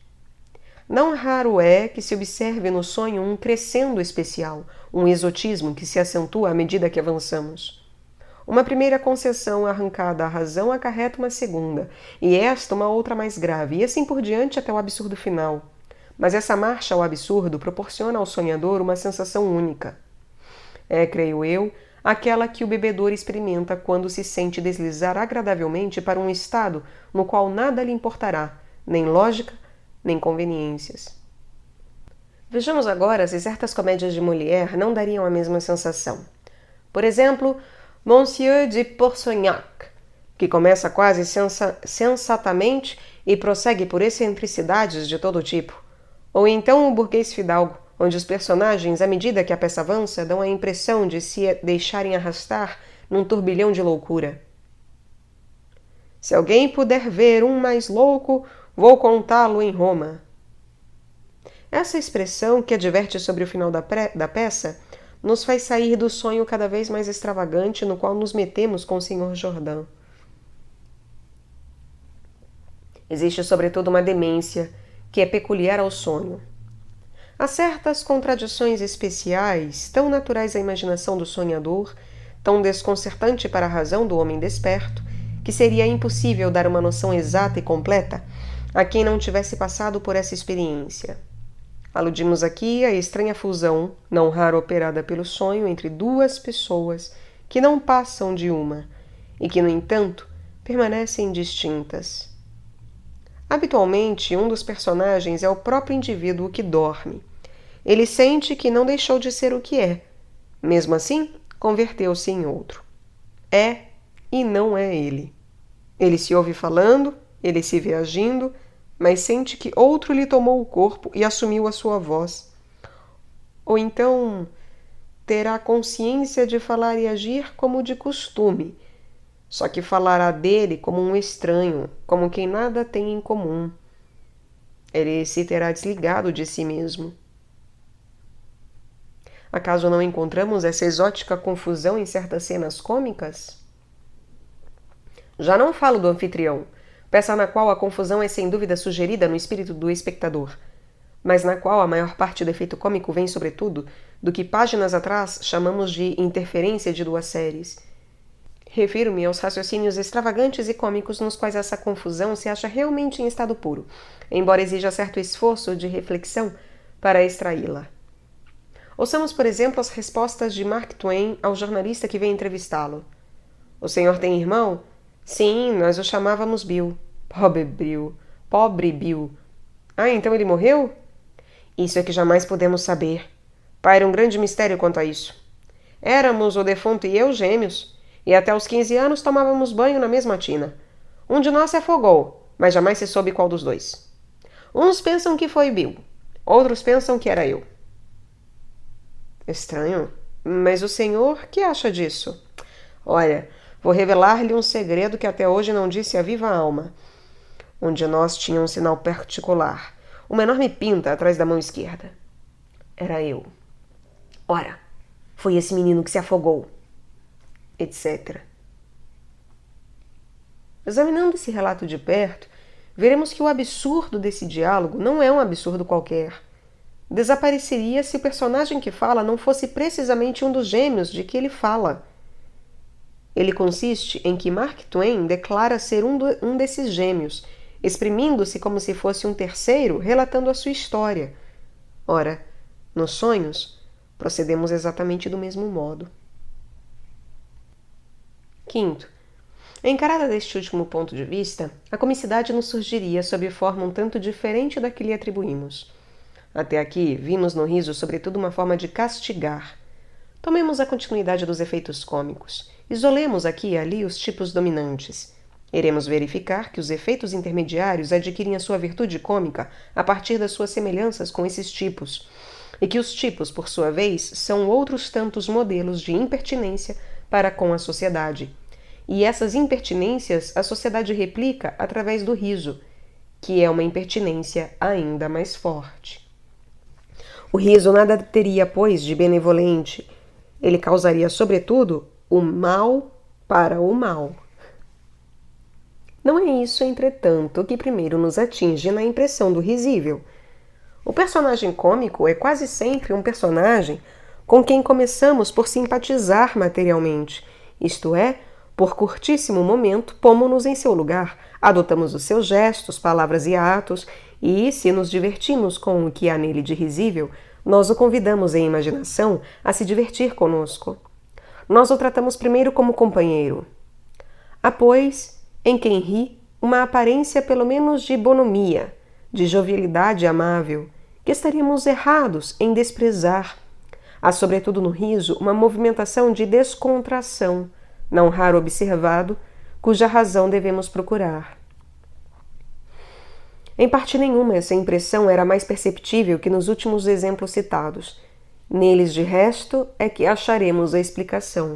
Não raro é que se observe no sonho um crescendo especial, um exotismo que se acentua à medida que avançamos. Uma primeira concessão arrancada à razão acarreta uma segunda, e esta uma outra mais grave, e assim por diante até o absurdo final. Mas essa marcha ao absurdo proporciona ao sonhador uma sensação única. É, creio eu, aquela que o bebedor experimenta quando se sente deslizar agradavelmente para um estado no qual nada lhe importará, nem lógica, nem conveniências. Vejamos agora se certas comédias de Molière não dariam a mesma sensação. Por exemplo, Monsieur de Pourceaugnac, que começa quase sensatamente e prossegue por excentricidades de todo tipo. Ou então o Burguês Fidalgo, onde os personagens, à medida que a peça avança, dão a impressão de se deixarem arrastar num turbilhão de loucura. Se alguém puder ver um mais louco, vou contá-lo em Roma. Essa expressão, que adverte sobre o final da peça, nos faz sair do sonho cada vez mais extravagante no qual nos metemos com o Sr. Jordan. Existe, sobretudo, uma demência que é peculiar ao sonho. Há certas contradições especiais, tão naturais à imaginação do sonhador, tão desconcertante para a razão do homem desperto, que seria impossível dar uma noção exata e completa a quem não tivesse passado por essa experiência. Aludimos aqui à estranha fusão, não raro operada pelo sonho, entre duas pessoas que não passam de uma e que, no entanto, permanecem distintas. Habitualmente, um dos personagens é o próprio indivíduo que dorme. Ele sente que não deixou de ser o que é. Mesmo assim, converteu-se em outro. É e não é ele. Ele se ouve falando, ele se vê agindo, mas sente que outro lhe tomou o corpo e assumiu a sua voz. Ou então terá consciência de falar e agir como de costume, só que falará dele como um estranho, como quem nada tem em comum. Ele se terá desligado de si mesmo. Acaso não encontramos essa exótica confusão em certas cenas cômicas? Já não falo do anfitrião, peça na qual a confusão é sem dúvida sugerida no espírito do espectador, mas na qual a maior parte do efeito cômico vem, sobretudo, do que páginas atrás chamamos de interferência de duas séries. Refiro-me aos raciocínios extravagantes e cômicos nos quais essa confusão se acha realmente em estado puro, embora exija certo esforço de reflexão para extraí-la. Ouçamos, por exemplo, as respostas de Mark Twain ao jornalista que veio entrevistá-lo. O senhor tem irmão? Sim, nós o chamávamos Bill. Pobre Bill. Pobre Bill. Ah, então ele morreu? Isso é que jamais podemos saber. Paira um grande mistério quanto a isso. Éramos o defunto e eu gêmeos, e até os 15 anos tomávamos banho na mesma tina. Um de nós se afogou, mas jamais se soube qual dos dois. Uns pensam que foi Bill, outros pensam que era eu. Estranho, mas o senhor que acha disso? Olha, vou revelar-lhe um segredo que até hoje não disse a viva alma. Um de nós tinha um sinal particular, uma enorme pinta atrás da mão esquerda. Era eu. Ora, foi esse menino que se afogou, etc. Examinando esse relato de perto, veremos que o absurdo desse diálogo não é um absurdo qualquer. Desapareceria se o personagem que fala não fosse precisamente um dos gêmeos de que ele fala. Ele consiste em que Mark Twain declara ser um desses gêmeos, exprimindo-se como se fosse um terceiro, relatando a sua história. Ora, nos sonhos, procedemos exatamente do mesmo modo. Quinto, encarada deste último ponto de vista, a comicidade nos surgiria sob forma um tanto diferente da que lhe atribuímos. Até aqui, vimos no riso sobretudo uma forma de castigar. Tomemos a continuidade dos efeitos cômicos. Isolemos aqui e ali os tipos dominantes. Iremos verificar que os efeitos intermediários adquirem a sua virtude cômica a partir das suas semelhanças com esses tipos, e que os tipos, por sua vez, são outros tantos modelos de impertinência para com a sociedade. E essas impertinências a sociedade replica através do riso, que é uma impertinência ainda mais forte. O riso nada teria, pois, de benevolente. Ele causaria, sobretudo, o mal para o mal. Não é isso, entretanto, que primeiro nos atinge na impressão do risível. O personagem cômico é quase sempre um personagem com quem começamos por simpatizar materialmente isto é, por curtíssimo momento, pomo-nos em seu lugar, adotamos os seus gestos, palavras e atos, e, se nos divertimos com o que há nele de risível, nós o convidamos em imaginação a se divertir conosco. Nós o tratamos primeiro como companheiro. Há, pois, em quem ri, uma aparência pelo menos de bonomia, de jovialidade amável, que estaríamos errados em desprezar. Há, sobretudo no riso, uma movimentação de descontração, não raro observado, cuja razão devemos procurar. Em parte nenhuma essa impressão era mais perceptível que nos últimos exemplos citados. Neles, de resto, é que acharemos a explicação.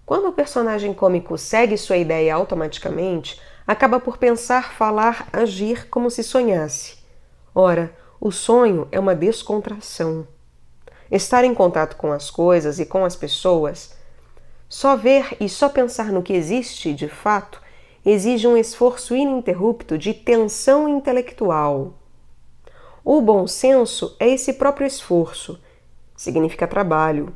Quando o personagem cômico segue sua ideia automaticamente, acaba por pensar, falar, agir como se sonhasse. Ora, o sonho é uma descontração. Estar em contato com as coisas e com as pessoas, só ver e só pensar no que existe de fato, exige um esforço ininterrupto de tensão intelectual. O bom senso é esse próprio esforço, significa trabalho.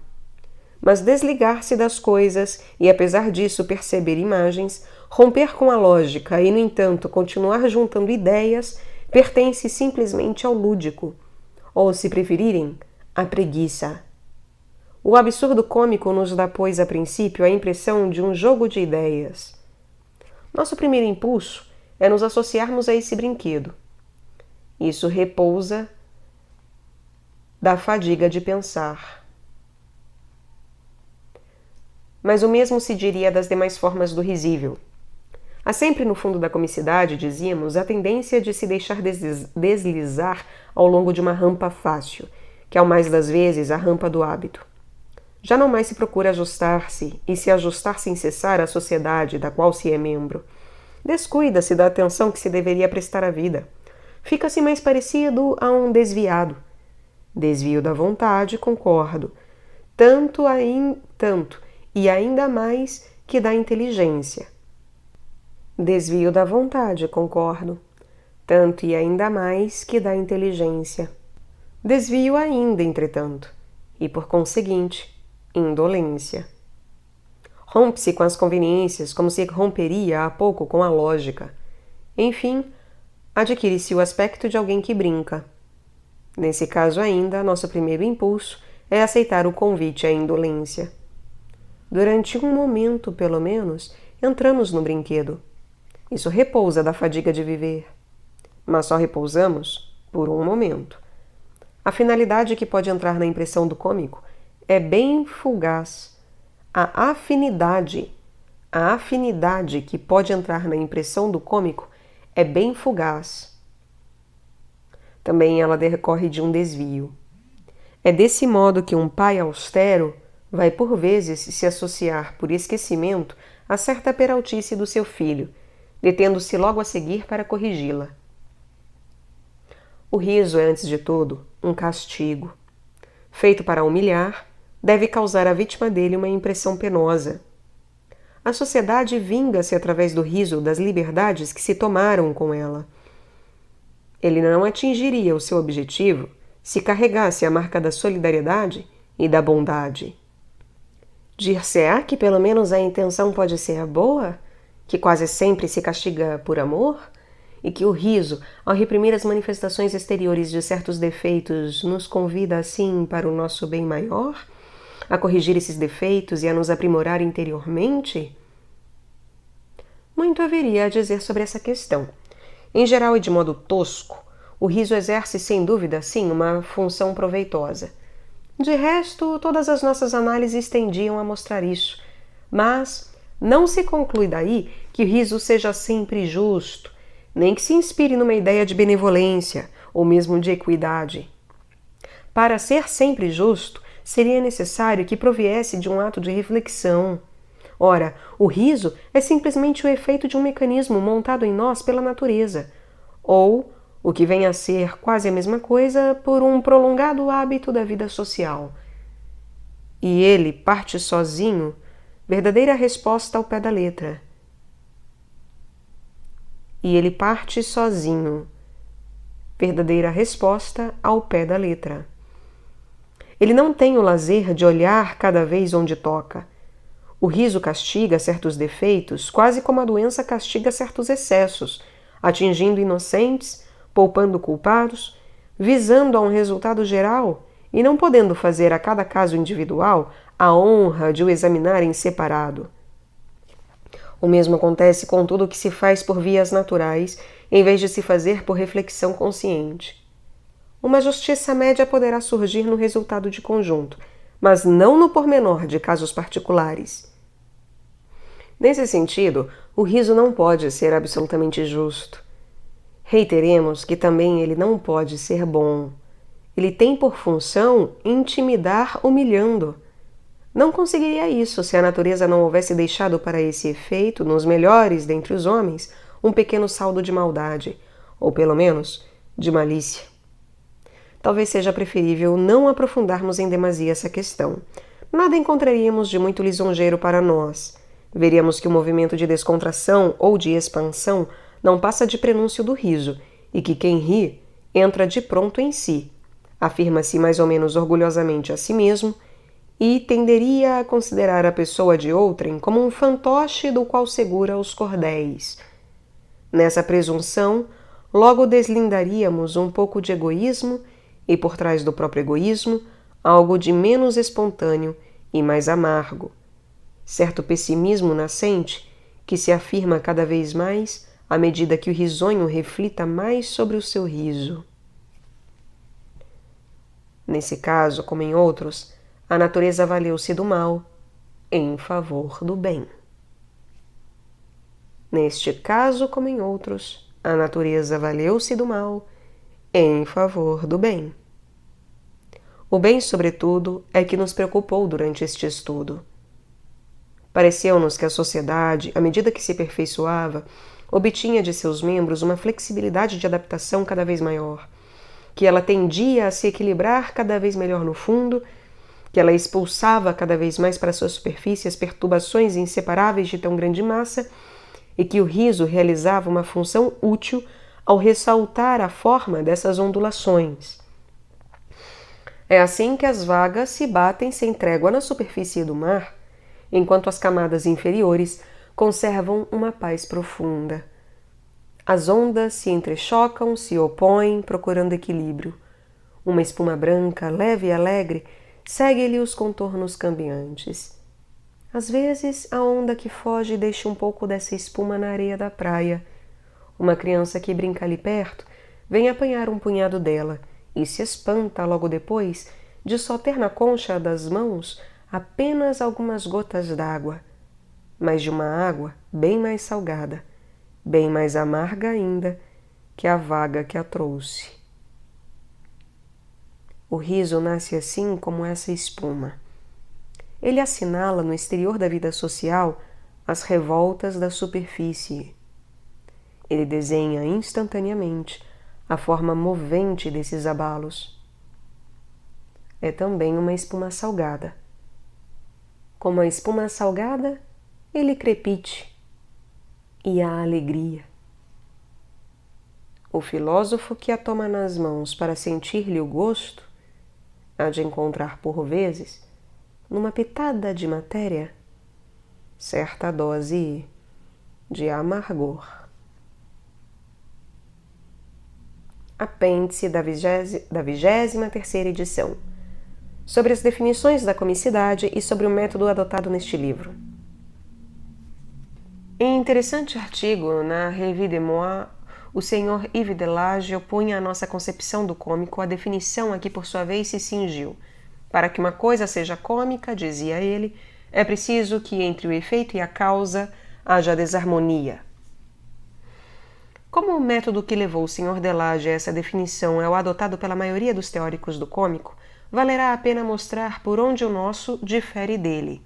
Mas desligar-se das coisas e, apesar disso, perceber imagens, romper com a lógica e, no entanto, continuar juntando ideias, pertence simplesmente ao lúdico, ou, se preferirem, à preguiça. O absurdo cômico nos dá, pois, a princípio, a impressão de um jogo de ideias. Nosso primeiro impulso é nos associarmos a esse brinquedo. Isso repousa da fadiga de pensar. Mas o mesmo se diria das demais formas do risível. Há sempre no fundo da comicidade, dizíamos, a tendência de se deixar deslizar ao longo de uma rampa fácil, que é o mais das vezes a rampa do hábito. Já não mais se procura ajustar-se e se ajustar sem cessar à sociedade da qual se é membro. Descuida-se da atenção que se deveria prestar à vida. Fica-se mais parecido a um desviado. Desvio da vontade, concordo. Tanto e ainda mais que da inteligência. Desvio da vontade, concordo. Tanto e ainda mais que da inteligência. Desvio ainda, entretanto, e por conseguinte, indolência. Rompe-se com as conveniências como se romperia há pouco com a lógica. Enfim, adquire-se o aspecto de alguém que brinca. Nesse caso ainda, nosso primeiro impulso é aceitar o convite à indolência. Durante um momento, pelo menos, entramos no brinquedo. Isso repousa da fadiga de viver. Mas só repousamos por um momento. A finalidade que pode entrar na impressão do cômico é bem fugaz. A afinidade que pode entrar na impressão do cômico é bem fugaz. Também ela decorre de um desvio. É desse modo que um pai austero vai por vezes se associar por esquecimento a certa peraltice do seu filho, detendo-se logo a seguir para corrigi-la. O riso é, antes de tudo, um castigo. Feito para humilhar, deve causar à vítima dele uma impressão penosa. A sociedade vinga-se através do riso das liberdades que se tomaram com ela. Ele não atingiria o seu objetivo se carregasse a marca da solidariedade e da bondade. Dir-se-á que pelo menos a intenção pode ser boa, que quase sempre se castiga por amor, e que o riso, ao reprimir as manifestações exteriores de certos defeitos, nos convida assim para o nosso bem maior, a corrigir esses defeitos e a nos aprimorar interiormente? Muito haveria a dizer sobre essa questão. Em geral e de modo tosco, o riso exerce sem dúvida, sim, uma função proveitosa. De resto, todas as nossas análises tendiam a mostrar isso, mas não se conclui daí que o riso seja sempre justo, nem que se inspire numa ideia de benevolência ou mesmo de equidade. Para ser sempre justo, seria necessário que proviesse de um ato de reflexão. Ora, o riso é simplesmente o efeito de um mecanismo montado em nós pela natureza, ou, o que vem a ser quase a mesma coisa, por um prolongado hábito da vida social. E ele parte sozinho, verdadeira resposta ao pé da letra. E ele parte sozinho, verdadeira resposta ao pé da letra. Ele não tem o lazer de olhar cada vez onde toca. O riso castiga certos defeitos, quase como a doença castiga certos excessos, atingindo inocentes, poupando culpados, visando a um resultado geral e não podendo fazer a cada caso individual a honra de o examinar em separado. O mesmo acontece com tudo o que se faz por vias naturais, em vez de se fazer por reflexão consciente. Uma justiça média poderá surgir no resultado de conjunto, mas não no pormenor de casos particulares. Nesse sentido, o riso não pode ser absolutamente justo. Reiteremos que também ele não pode ser bom. Ele tem por função intimidar humilhando. Não conseguiria isso se a natureza não houvesse deixado para esse efeito, nos melhores dentre os homens, um pequeno saldo de maldade, ou pelo menos de malícia. Talvez seja preferível não aprofundarmos em demasia essa questão. Nada encontraríamos de muito lisonjeiro para nós. Veríamos que o movimento de descontração ou de expansão não passa de prenúncio do riso, e que quem ri entra de pronto em si, afirma-se mais ou menos orgulhosamente a si mesmo e tenderia a considerar a pessoa de outrem como um fantoche do qual segura os cordéis. Nessa presunção, logo deslindaríamos um pouco de egoísmo e, por trás do próprio egoísmo, algo de menos espontâneo e mais amargo. Certo pessimismo nascente que se afirma cada vez mais à medida que o risonho reflita mais sobre o seu riso. Nesse caso, como em outros, a natureza valeu-se do mal em favor do bem. Neste caso, como em outros, a natureza valeu-se do mal em favor do bem. O bem, sobretudo, é que nos preocupou durante este estudo. Pareceu-nos que a sociedade, à medida que se aperfeiçoava, obtinha de seus membros uma flexibilidade de adaptação cada vez maior, que ela tendia a se equilibrar cada vez melhor no fundo, que ela expulsava cada vez mais para sua superfície as perturbações inseparáveis de tão grande massa, e que o riso realizava uma função útil ao ressaltar a forma dessas ondulações. É assim que as vagas se batem sem trégua na superfície do mar, enquanto as camadas inferiores conservam uma paz profunda. As ondas se entrechocam, se opõem, procurando equilíbrio. Uma espuma branca, leve e alegre, segue-lhe os contornos cambiantes. Às vezes, a onda que foge deixa um pouco dessa espuma na areia da praia. Uma criança que brinca ali perto vem apanhar um punhado dela e se espanta logo depois de só ter na concha das mãos apenas algumas gotas d'água, mas de uma água bem mais salgada, bem mais amarga ainda que a vaga que a trouxe. O riso nasce assim como essa espuma. Ele assinala no exterior da vida social as revoltas da superfície. Ele desenha instantaneamente a forma movente desses abalos. É também uma espuma salgada. Como a espuma salgada, ele crepite e há alegria. O filósofo que a toma nas mãos para sentir-lhe o gosto há de encontrar por vezes, numa pitada de matéria, certa dose de amargor. Apêndice da 23ª edição, sobre as definições da comicidade e sobre o método adotado neste livro. Em interessante artigo na Revue des Mots, o Sr. Yves Delage opunha à nossa concepção do cômico a definição a que por sua vez se cingiu. Para que uma coisa seja cômica, dizia ele, é preciso que entre o efeito e a causa haja desarmonia. Como o método que levou o Sr. Delage a essa definição é o adotado pela maioria dos teóricos do cômico, valerá a pena mostrar por onde o nosso difere dele.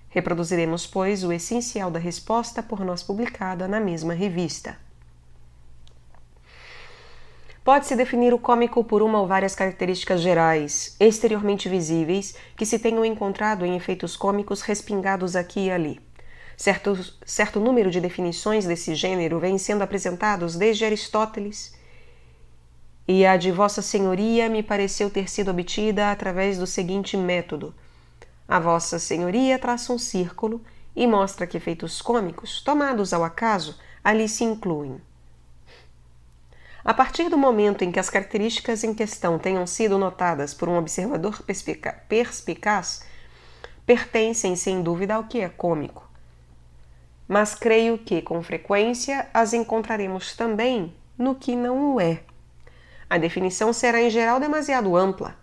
Reproduziremos, pois, o essencial da resposta por nós publicada na mesma revista. Pode-se definir o cômico por uma ou várias características gerais, exteriormente visíveis, que se tenham encontrado em efeitos cômicos respingados aqui e ali. Certo número de definições desse gênero vêm sendo apresentados desde Aristóteles, e a de Vossa Senhoria me pareceu ter sido obtida através do seguinte método. A Vossa Senhoria traça um círculo e mostra que efeitos cômicos, tomados ao acaso, ali se incluem. A partir do momento em que as características em questão tenham sido notadas por um observador perspicaz, pertencem sem dúvida ao que é cômico. Mas creio que, com frequência, as encontraremos também no que não o é. A definição será em geral demasiado ampla.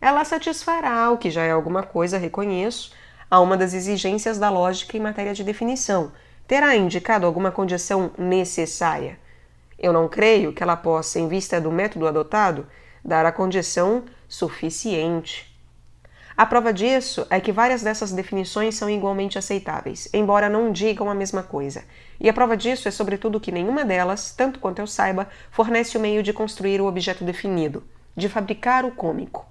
Ela satisfará, o que já é alguma coisa, reconheço, a uma das exigências da lógica em matéria de definição. Terá indicado alguma condição necessária. Eu não creio que ela possa, em vista do método adotado, dar a condição suficiente. A prova disso é que várias dessas definições são igualmente aceitáveis, embora não digam a mesma coisa. E a prova disso é sobretudo que nenhuma delas, tanto quanto eu saiba, fornece o meio de construir o objeto definido, de fabricar o cômico.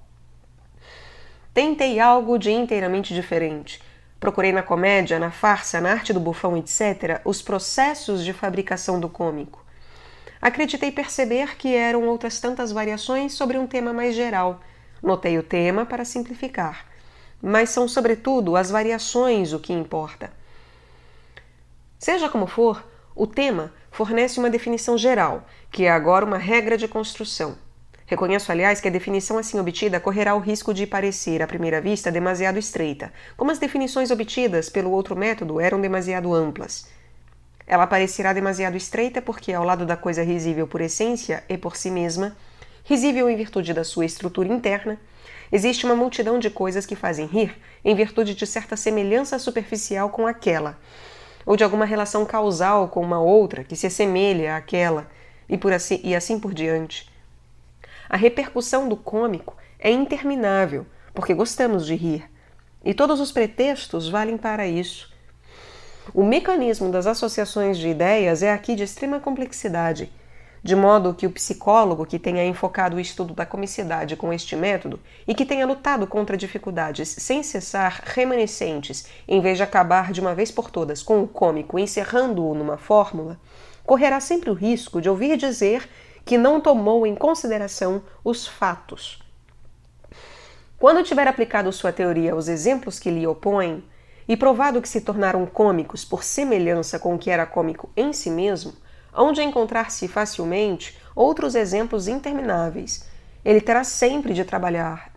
Tentei algo de inteiramente diferente. Procurei na comédia, na farsa, na arte do bufão, etc., os processos de fabricação do cômico. Acreditei perceber que eram outras tantas variações sobre um tema mais geral. Notei o tema para simplificar, mas são sobretudo as variações o que importa. Seja como for, o tema fornece uma definição geral, que é agora uma regra de construção. Reconheço, aliás, que a definição assim obtida correrá o risco de parecer, à primeira vista, demasiado estreita, como as definições obtidas pelo outro método eram demasiado amplas. Ela parecerá demasiado estreita porque, ao lado da coisa risível por essência e por si mesma, risível em virtude da sua estrutura interna, existe uma multidão de coisas que fazem rir em virtude de certa semelhança superficial com aquela, ou de alguma relação causal com uma outra que se assemelha àquela, e assim por diante. A repercussão do cômico é interminável, porque gostamos de rir, e todos os pretextos valem para isso. O mecanismo das associações de ideias é aqui de extrema complexidade, de modo que o psicólogo que tenha enfocado o estudo da comicidade com este método e que tenha lutado contra dificuldades sem cessar remanescentes, em vez de acabar de uma vez por todas com o cômico encerrando-o numa fórmula, correrá sempre o risco de ouvir dizer que não tomou em consideração os fatos. Quando tiver aplicado sua teoria aos exemplos que lhe opõem e provado que se tornaram cômicos por semelhança com o que era cômico em si mesmo, onde encontrar-se facilmente outros exemplos intermináveis. Ele terá sempre de trabalhar.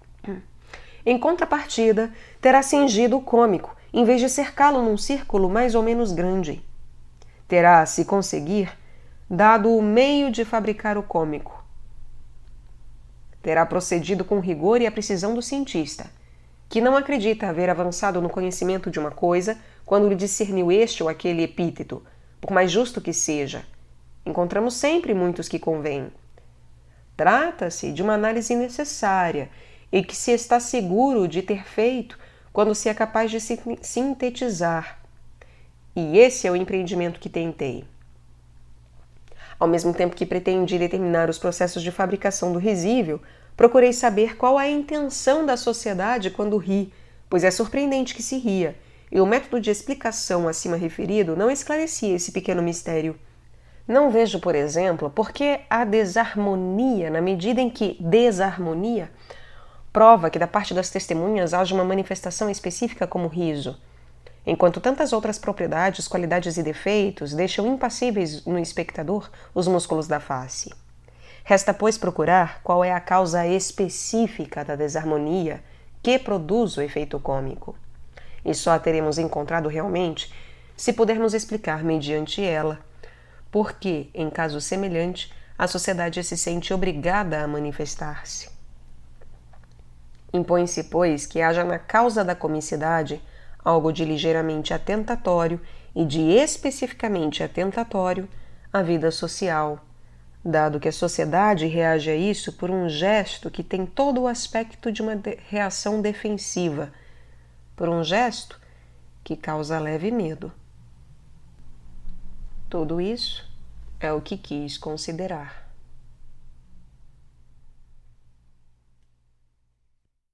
Em contrapartida, terá cingido o cômico, em vez de cercá-lo num círculo mais ou menos grande. Terá, se conseguir, dado o meio de fabricar o cômico. Terá procedido com o rigor e a precisão do cientista, que não acredita haver avançado no conhecimento de uma coisa quando lhe discerniu este ou aquele epíteto, por mais justo que seja. Encontramos sempre muitos que convêm. Trata-se de uma análise necessária e que se está seguro de ter feito quando se é capaz de sintetizar. E esse é o empreendimento que tentei. Ao mesmo tempo que pretendi determinar os processos de fabricação do risível, procurei saber qual a intenção da sociedade quando ri, pois é surpreendente que se ria, e o método de explicação acima referido não esclarecia esse pequeno mistério. Não vejo, por exemplo, por que há desarmonia na medida em que desarmonia prova que da parte das testemunhas haja uma manifestação específica como riso, enquanto tantas outras propriedades, qualidades e defeitos deixam impassíveis no espectador os músculos da face. Resta, pois, procurar qual é a causa específica da desarmonia que produz o efeito cômico. E só a teremos encontrado realmente se pudermos explicar mediante ela porque, em caso semelhante, a sociedade se sente obrigada a manifestar-se. Impõe-se, pois, que haja na causa da comicidade algo de ligeiramente atentatório e de especificamente atentatório à vida social, dado que a sociedade reage a isso por um gesto que tem todo o aspecto de uma reação defensiva, por um gesto que causa leve medo. Tudo isso é o que quis considerar.